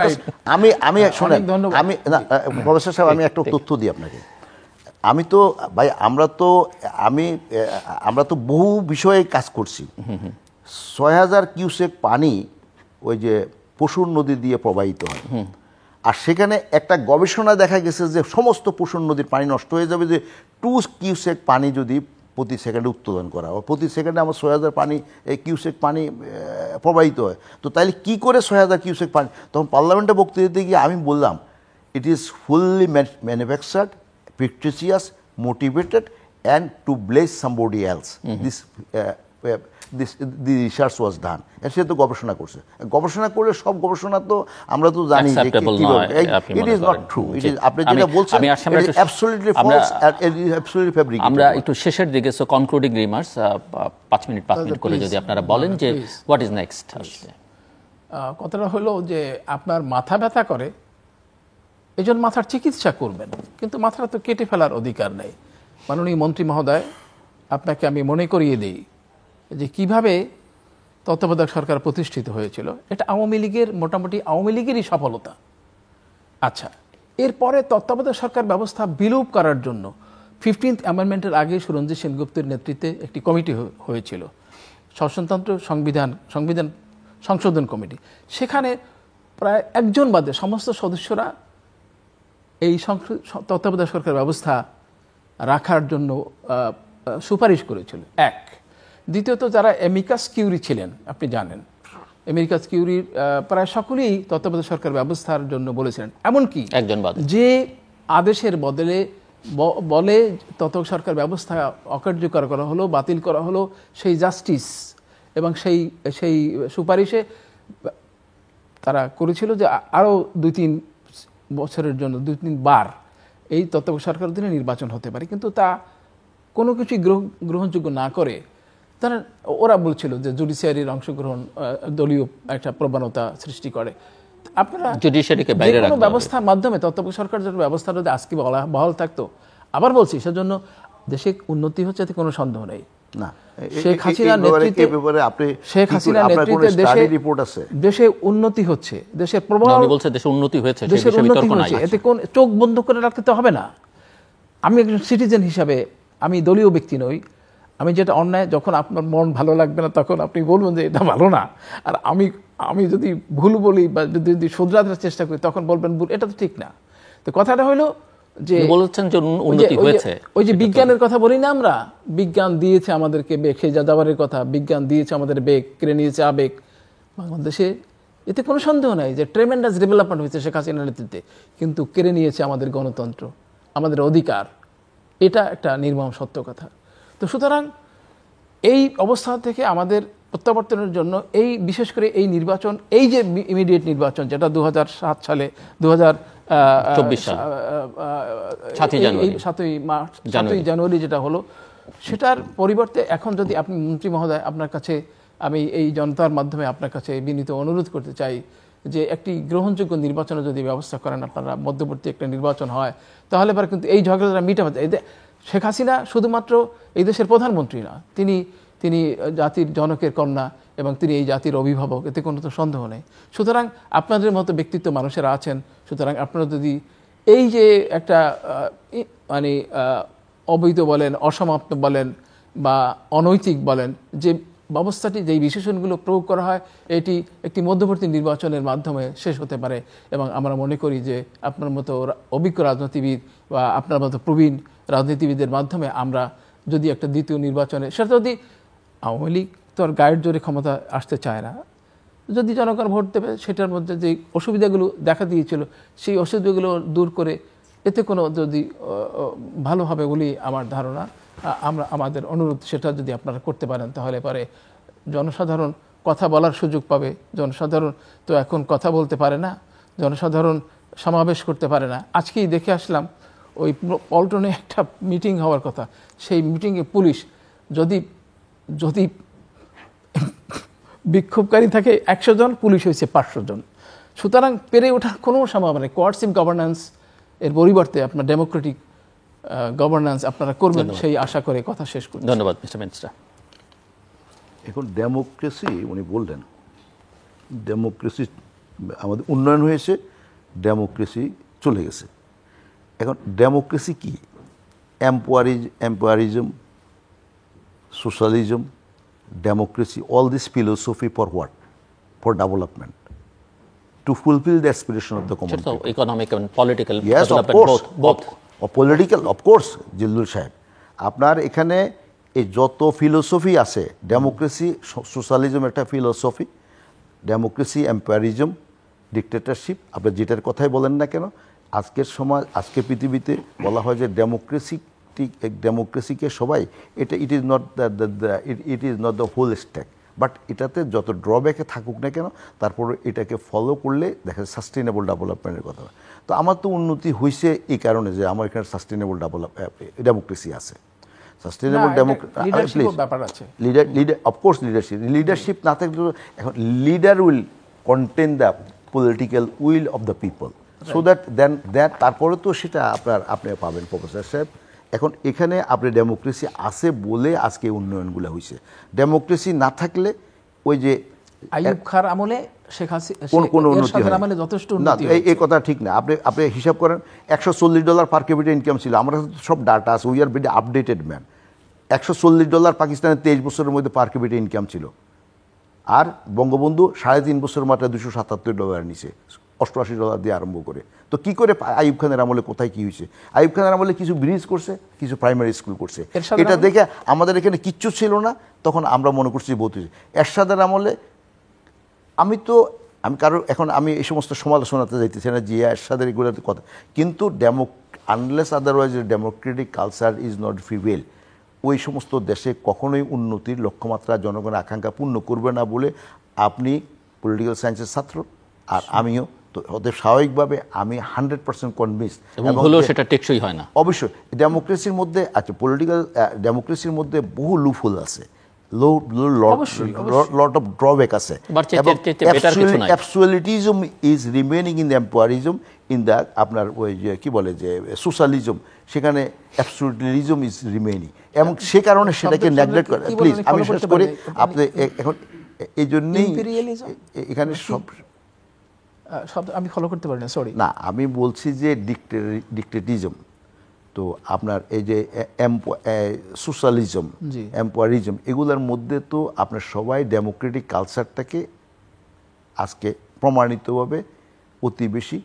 Speaker 2: আমি শোনেন, আমি প্রফেসর সাহেব আমি একটা তথ্য দিই আপনাকে। আমি তো ভাই আমরা তো বহু বিষয়ে কাজ করছি। 6000 কিউসেক পানি ওই যে পশুর নদী দিয়ে প্রবাহিত হয়, আর সেখানে একটা গবেষণা দেখা গেছে যে সমস্ত পশুর নদীর পানি নষ্ট হয়ে যাবে যে 2 কিউসেক পানি যদি প্রতি সেকেন্ডে উৎপাদন করা হয়। প্রতি সেকেন্ডে আমার 6000 কিউসেক পানি প্রবাহিত হয়। তো তাইলে কি করে 6000 কিউসেক পানি? তখন পার্লামেন্টে বক্তৃতা দিতে গিয়ে আমি বললাম, it is fully manufactured, fictitious, motivated, and to bless somebody else. This research was done. সে তো গবেষণা করছে, গবেষণা করলে সব গবেষণা তো আমরা তো জানি যে ইট is not true. It is, আপনি যেটা বলছেন অ্যাবসলিউটলি ফলস, অ্যাবসলিউটলি ফেব্রিকেটেড।
Speaker 1: আমরা একটু শেষের দিকে, সো কনক্লুডিং রিমার্কস 5 মিনিট করে যদি আপনারা বলেন যে হোয়াট ইজ নেক্সট।
Speaker 3: কথাটা হলো যে আপনার মাথা ব্যথা করে, এই জন্য মাথার চিকিৎসা করবেন, কিন্তু মাথাটা তো কেটে ফেলার অধিকার নেই। মাননীয় মন্ত্রী মহোদয়, আপনাকে আমি মনে করিয়ে দিই যে কিভাবে তত্ত্বাবধায়ক সরকার প্রতিষ্ঠিত হয়েছিল। এটা আওয়ামী লীগের, মোটামুটি আওয়ামী লীগেরই সফলতা। আচ্ছা, এরপরে তত্ত্বাবধায়ক সরকার ব্যবস্থা বিলোপ করার জন্য 15th অ্যামেন্ডমেন্টের আগে সুরঞ্জিত সেনগুপ্তের নেতৃত্বে একটি কমিটি হয়েছিল, শাসনতন্ত্র সংবিধান সংশোধন কমিটি। সেখানে প্রায় একজন বাদে সমস্ত সদস্যরা এই তত্ত্বাবধায়ক সরকার ব্যবস্থা রাখার জন্য সুপারিশ করেছিল। এক, দ্বিতীয়ত যারা এমিকাস কিউরি ছিলেন, আপনি জানেন এমিকাস কিউরির প্রায় সকলেই তত্ত্বাবধায়ক সরকার ব্যবস্থার জন্য বলেছিলেন, এমনকি
Speaker 1: একজন বাদে
Speaker 3: যে আদেশের বদলে বলে তত্ত্বাবধায়ক সরকার ব্যবস্থা অকার্যকর করা হলো, বাতিল করা হলো, সেই জাস্টিস এবং সেই সুপারিশে তারা করেছিল যে আরও 2-3 বছরের জন্য 2-3 বার এই তত্ত্বাবধায়ক সরকারের অধীনে নির্বাচন হতে পারে, কিন্তু তা কোনো কিছুই গ্রহণযোগ্য না করে ওরা বলছিল যে জুডিশিয়ারির অংশগ্রহণ দলীয় একটা প্রবণতা সৃষ্টি করে। আপনারা
Speaker 1: জুডিশিয়ারিকে বাইরে রাখতে হবে।
Speaker 3: ব্যবস্থার মাধ্যমে তত্ত্বাবধায়ক সরকার ব্যবস্থাটা যদি আজকে বহাল থাকতো, আবার বলছি, সেজন্য দেশে উন্নতি হচ্ছে, এতে কোনো সন্দেহ নেই।
Speaker 2: না,
Speaker 3: শেখ হাসিনার নেতৃত্বে দেশে উন্নতি হচ্ছে, দেশের প্রবল
Speaker 1: দেশে উন্নতি হয়েছে,
Speaker 3: এতে কোন চোখ বন্ধ করে রাখতে হবে না। আমি একজন সিটিজেন হিসাবে, আমি দলীয় ব্যক্তি নই, আমি যেটা অন্যায়, যখন আপনার মন ভালো লাগবে না তখন আপনি বলবেন যে এটা ভালো না, আর আমি যদি ভুল বলি বা যদি শুধরাতে চেষ্টা করি তখন বলবেন ভুল, এটা তো ঠিক না। তো কথাটা হলো যে
Speaker 1: বলছেন যে উন্নতি হয়েছে,
Speaker 3: ওই যে বিজ্ঞানের কথা বলি না আমরা, বিজ্ঞান দিয়েছে আমাদেরকে বেগ, সেই যাযাবারের কথা, বিজ্ঞান দিয়েছে আমাদের বেগ, কেড়ে নিয়েছে আবেগ। বাংলাদেশে এতে কোনো সন্দেহ নাই যে ট্রেমেন্ডাস ডেভেলপমেন্ট হয়েছে শেখ হাসিনার নেতৃত্বে, কিন্তু কেড়ে নিয়েছে আমাদের গণতন্ত্র, আমাদের অধিকার। এটা একটা নির্মম সত্য কথা। তো সুতরাং এই অবস্থা থেকে আমাদের প্রত্যাবর্তনের জন্য এই বিশেষ করে এই নির্বাচন, এই যে ইমিডিয়েট নির্বাচন যেটা 2007 সালে 7ই জানুয়ারি যেটা হলো, সেটার পরিবর্তে এখন যদি আপনি মন্ত্রী মহোদয়, আপনার কাছে আমি এই জনতার মাধ্যমে আপনার কাছে বিনীত অনুরোধ করতে চাই যে একটি গ্রহণযোগ্য নির্বাচনের যদি ব্যবস্থা করেন আপনারা, মধ্যবর্তী একটা নির্বাচন হয়, তাহলে পরে কিন্তু এই ঝগড়াটা মিটাবে। শেখ হাসিনা শুধুমাত্র এই দেশের প্রধানমন্ত্রী না, তিনি জাতির জনকের কন্যা এবং তিনি এই জাতির অভিভাবক, এতে কোনো তো সন্দেহ নেই। সুতরাং আপনাদের মতো ব্যক্তিত্ব মানুষেরা আছেন, সুতরাং আপনারা যদি এই যে একটা মানে অবৈধ বলেন, অসমাপ্ত বলেন বা অনৈতিক বলেন, যে ব্যবস্থাটি, যেই বিশেষণগুলো প্রয়োগ করা হয়, এটি একটি মধ্যবর্তী নির্বাচনের মাধ্যমে শেষ হতে পারে। এবং আমরা মনে করি যে আপনার মতো অভিজ্ঞ রাজনীতিবিদ বা আপনার মতো প্রবীণ রাজনীতিবিদের মাধ্যমে আমরা যদি একটা দ্বিতীয় নির্বাচনে, সেটা যদি আওয়ামী লীগ তো আর গায়ের জোরে ক্ষমতা আসতে চায় না, যদি জনগণ ভোট দেবে, সেটার মধ্যে যে অসুবিধাগুলো দেখা দিয়েছিল সেই অসুবিধাগুলো দূর করে, এতে কোনো যদি ভালো হবে বলেই আমার ধারণা। আমাদের অনুরোধ, সেটা যদি আপনারা করতে পারেন তাহলে পরে জনসাধারণ কথা বলার সুযোগ পাবে। জনসাধারণ তো এখন কথা বলতে পারে না, জনসাধারণ সমাবেশ করতে পারে না। আজকেই দেখে আসলাম ওই পল্টনে একটা মিটিং হওয়ার কথা, সেই মিটিংয়ে পুলিশ যদি বিক্ষোভকারী থাকে 100 জন, পুলিশ হয়েছে 500 জন। সুতরাং পেরে ওঠার কোনো সম্ভাবনা নেই। কোয়ার্সিভ গভর্নেন্স এর পরিবর্তে আপনার ডেমোক্রেটিক গভর্নেন্স আপনারা করবেন, সেই আশা করে কথা শেষ করি।
Speaker 1: ধন্যবাদ মিস্টার মিনিস্টার।
Speaker 2: এখন ডেমোক্রেসি, উনি বললেন ডেমোক্রেসি আমাদের উন্নয়ন হয়েছে, ডেমোক্রেসি চলে গেছে। এখন ডেমোক্রেসি কি? এম্পায়ারিজম, socialism, democracy, all this philosophy for what? For development, to fulfill the aspiration of the common people.
Speaker 1: So economic and political,
Speaker 2: yes,
Speaker 1: development, both.
Speaker 2: Political, of course, Zillur সাহেব, আপনার এখানে এই যত ফিলোসফি আছে, ডেমোক্রেসি, সোশ্যালিজম একটা philosophy, democracy, এম্পায়ারিজম, dictatorship, আপনি যেটার কথাই বলেন না কেন, আজকের সমাজ, আজকের পৃথিবীতে বলা হয় যে ডেমোক্রেসিকে সবাই এটা it is not the whole stack, but এটাতে যত ড্রব্যাকে থাকুক না কেন, তারপরে এটাকে ফলো করলে দেখা যায় সাস্টেনেবল ডেভেলপমেন্টের কথা। তো আমার তো উন্নতি হয়েছে এই কারণে যে আমার এখানে সাস্টেনেবল ডেমোক্রেসি আছে। সাস্টেনেবল অফকোর্স লিডারশিপ না থাকলে, এখন leader will contain the political will of the people, so that then তারপরে তো সেটা আপনি পাবেন প্রফেসর সাহেব। এখন এখানে আপনি ডেমোক্রেসি আছে বলে আজকে উন্নয়নগুলো হয়েছে। ডেমোক্রেসি না থাকলে ওই যে
Speaker 3: আইয়ুব খাঁর আমলে শেখ
Speaker 2: কোনো উন্নতি
Speaker 3: হাসিনা
Speaker 2: হয়নি।
Speaker 3: মানে যথেষ্ট
Speaker 2: না,
Speaker 3: উন্নতি
Speaker 2: এই কথা ঠিক না। আপনি হিসাব করেন, $140 পার ক্যাপিটা ইনকাম ছিল। আমরা সব ডাটা আছে, we are very updated man. $140 পাকিস্তানের 23 বছরের মধ্যে পার ক্যাপিটা ইনকাম ছিল। আর বঙ্গবন্ধু 3.5 বছরের মাত্র $277 নিছে, $88 দিয়ে আরম্ভ করে। তো কি করে আইয়ুব খানের আমলে কোথায় কি হয়েছে? আইয়ুব খানের আমলে কিছু ব্রিজ করছে, কিছু প্রাইমারি স্কুল করছে। এটা দেখে আমাদের এখানে কিচ্ছু ছিল না, তখন আমরা মনে করছি বহুত হয়েছে। এরশাদের আমলে আমি কারো এখন আমি এই সমস্ত সমালোচনাতে যাইতেছি না, জিয়া এরশাদের এগুলোতে কথা, কিন্তু unless otherwise Democratic culture is not prevail, ওই সমস্ত দেশে কখনোই উন্নতির লক্ষ্যমাত্রা জনগণের আকাঙ্ক্ষা পূর্ণ করবে না বলে আপনি পলিটিক্যাল সায়েন্সের ছাত্র আর আমিও, তো ওদের স্বাভাবিকভাবে আমি 100% কনভিন্স।
Speaker 1: এবং হলেও সেটা টেকসই হয় না।
Speaker 2: অবশ্যই ডেমোক্রেসির মধ্যে, আচ্ছা পলিটিক্যাল ডেমোক্রেসির মধ্যে বহু লুফহোল আছে, লট অফ ড্রব্যাক আছে, এবং absolutism is remaining in the empirism, in the আপনার ওই যে কি বলে যে সোশ্যালিজম, সেখানে অ্যাবসোলিউটিজম ইজ রিমেনিং, এবং সে কারণে সেটাকে নেগলেক্ট করে। প্লিজ আমি শেষ করি, আপনি এখন এই জন্যই এখানে সব
Speaker 3: আমি ফলো করতে পারি না, সরি।
Speaker 2: না, আমি বলছি যে ডিক্টেটিজম, তো আপনার এই যে সোশ্যালিজম, এম্পায়ারিজম, এগুলোর মধ্যে তো আপনার সবাই ডেমোক্রেটিক কালচারটাকে আজকে প্রমাণিতভাবে অতি বেশি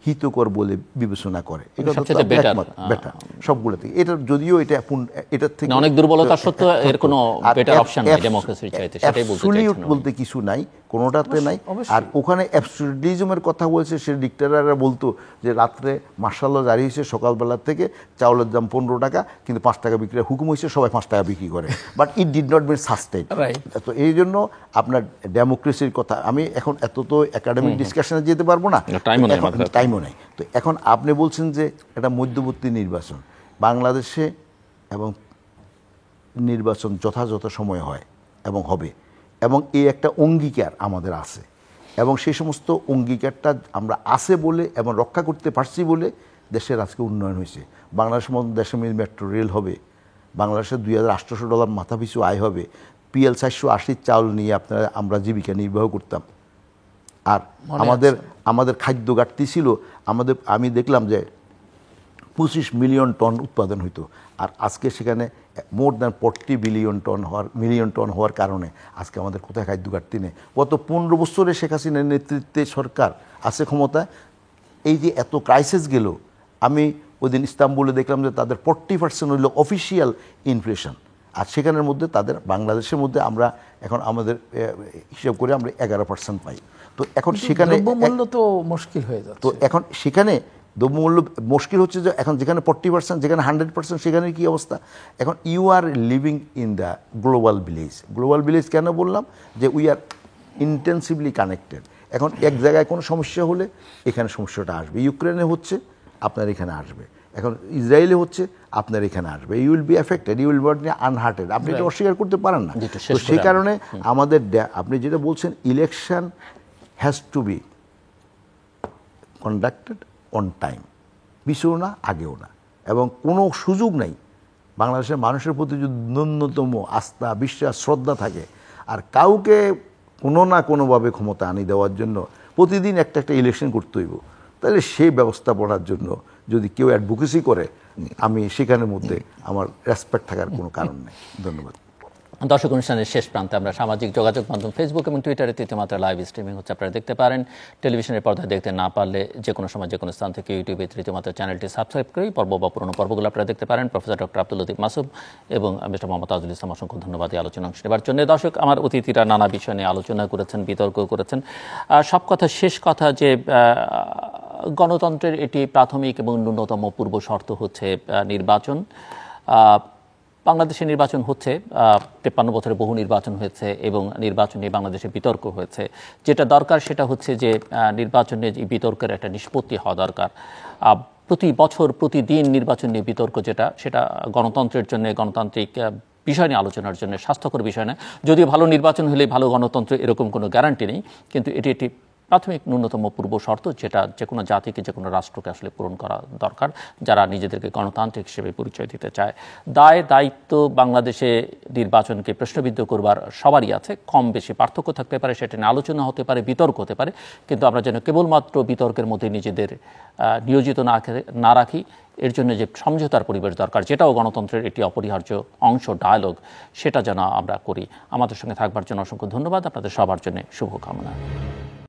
Speaker 2: হিতকর বলে বিবেচনা করে। এটা বেটার সবগুলো থেকে। এটা যদিও এটার থেকে
Speaker 1: অনেক দুর্বলতা সত্ত্বেও এর কোনো বেটার অপশন নাই ডেমোক্রেসির চাইতে, সেটাই বলতে চাইছেন।
Speaker 2: বলতে কিছু নাই, কোনোটাতে নাই। আর ওখানে অ্যাবসোলিউটিজমের কথা বলছে, সে ডিক্টেটররা বলতো যে রাত্রে মার্শাল ল জারি হয়েছে, সকালবেলা থেকে চাউলের দাম 15 টাকা, কিন্তু 5 টাকা বিক্রি হুকুম হয়েছে, সবাই 5 টাকা বিক্রি করে, but it did not been sustain. তো এই জন্য আপনার ডেমোক্রেসির কথা আমি এখন এত তো একাডেমিক ডিসকাশনে যেতে পারবো না, টাইমও নাই। তো এখন আপনি বলছেন যে এটা মধ্যবর্তী নির্বাচন বাংলাদেশে, এবং নির্বাচন যথাযথ সময় হয় এবং হবে, এবং এই একটা অঙ্গীকার আমাদের আছে, এবং সেই সমস্ত অঙ্গীকারটা আমরা আছে বলে এবং রক্ষা করতে পারছি বলে দেশের আজকে উন্নয়ন হয়েছে। বাংলাদেশের মতো দেশে মেট্রো রেল হবে, বাংলাদেশের $2,800 মাথাপিছু আয় হবে, PL 480 চাউল নিয়ে আমরা জীবিকা নির্বাহ করতাম। আর আমাদের খাদ্য ঘাটতি ছিল, আমি দেখলাম যে 25 মিলিয়ন টন উৎপাদন হইতো, আর আজকে সেখানে মোর দ্যান 40 মিলিয়ন টন হওয়ার কারণে আজকে আমাদের কোথায় খাদ্য ঘাটতি নেই। গত 15 বছরে শেখ হাসিনার নেতৃত্বে সরকার আছে ক্ষমতায়, এই যে এত ক্রাইসিস গেল, আমি ওই দিন ইস্তাম্বুলে দেখলাম যে তাদের 40% হইল অফিসিয়াল ইনফ্লেশন, আর সেখানের মধ্যে তাদের বাংলাদেশের মধ্যে আমরা এখন আমাদের হিসাব করে আমরা 11% পাই। তো এখন সেখানে
Speaker 3: দ্রব্যমূল্য তো মুশকিল হয়ে যাচ্ছে।
Speaker 2: তো এখন সেখানে দ্রব্যমূল্য মুশকিল হচ্ছে, যে এখন যেখানে 40%, যেখানে 100%, সেখানে কি অবস্থা? এখন you are living in the global village. কেন বললাম? যে উই আর ইন্টেন্সিভলি কানেক্টেড। এখন এক জায়গায় কোনো সমস্যা হলে এখানে সমস্যাটা আসবে, ইউক্রেনে হচ্ছে আপনার এখানে আসবে, এখন ইসরায়েলে হচ্ছে আপনার এখানে আসবে, you will be affected, you will be unhearted. আপনি এটা অস্বীকার করতে পারেন না। তো সেই কারণে আমাদের আপনি যেটা বলছেন, election has to be conducted on time, পিছেও না আগেও না, এবং কোনো সুযোগ নাই বাংলাদেশের মানুষের প্রতি যদি ন্যূনতম আস্থা, বিশ্বাস, শ্রদ্ধা থাকে, আর কাউকে কোনো না কোনোভাবে ক্ষমতা আনি দেওয়ার জন্য প্রতিদিন একটা ইলেকশন করতে হইব, তাহলে সেই ব্যবস্থা পড়ার জন্য যদি কেউ অ্যাডভোকেসি করে, আমি সেখানের মধ্যে আমার রেসপেক্ট থাকার কোনো কারণ নেই। ধন্যবাদ।
Speaker 1: দর্শক, অনুষ্ঠানের শেষ প্রান্তে আমরা সামাজিক যোগাযোগ মাধ্যম ফেসবুক এবং টুইটারে তৃতীয় মাত্রা লাইভ স্ট্রিমিং হচ্ছে, আপনারা দেখতে পারেন। টেলিভিশনের পর্দায় দেখতে না পারলে যে কোনো সময় যে কোনো স্থান থেকে ইউটিউবে তৃতীয় মাত্রা চ্যানেলটি সাবস্ক্রাইব করে পর্ব বা পুরোনো পর্বগুলো আপনারা দেখতে পারেন। প্রফেসর ডক্টর আব্দুল লতিফ মাসুদ এবং মিস্টার মোহাম্মদ তাজুল ইসলাম, অসংখ্য ধন্যবাদ এই আলোচনা অংশ নেবার জন্য। দর্শক, আমার অতিথিরা নানা বিষয় নিয়ে আলোচনা করেছেন, বিতর্ক করেছেন। সব কথা শেষ কথা যে গণতন্ত্রের এটি প্রাথমিক এবং ন্যূনতম পূর্ব শর্ত হচ্ছে নির্বাচন। বাংলাদেশে নির্বাচন হচ্ছে, 53 বছরে বহু নির্বাচন হয়েছে এবং নির্বাচন নিয়ে বাংলাদেশে বিতর্ক হয়েছে। যেটা দরকার সেটা হচ্ছে যে নির্বাচনে বিতর্কের একটা নিষ্পত্তি হওয়া দরকার। প্রতি বছর প্রতিদিন নির্বাচন নিয়ে বিতর্ক সেটা গণতন্ত্রের জন্য, গণতান্ত্রিক বিষয় নিয়ে আলোচনার জন্য স্বাস্থ্যকর বিষয় না। যদিও ভালো নির্বাচন হলে ভালো গণতন্ত্র, এরকম কোনো গ্যারান্টি নেই, কিন্তু এটি একটি প্রাথমিক ন্যূনতম পূর্ব শর্ত, যেটা যে কোনো জাতিকে, যে কোনো রাষ্ট্রকে আসলে পূরণ করা দরকার, যারা নিজেদেরকে গণতান্ত্রিক হিসেবে পরিচয় দিতে চায়। দায় দায়িত্ব বাংলাদেশে নির্বাচনকে প্রশ্নবিদ্ধ করবার সবারই আছে, কম বেশি পার্থক্য থাকতে পারে, সেটা নিয়ে আলোচনা হতে পারে, বিতর্ক হতে পারে, কিন্তু আমরা যেন কেবলমাত্র বিতর্কের মধ্যে নিজেদের নিয়োজিত না রাখি। এর জন্য যে সমঝোতার পরিবেশ দরকার, যেটাও গণতন্ত্রের একটি অপরিহার্য অংশ, ডায়ালগ, সেটা যেন আমরা করি। আমাদের সঙ্গে থাকবার জন্য অসংখ্য ধন্যবাদ। আপনাদের সবার জন্য শুভকামনা।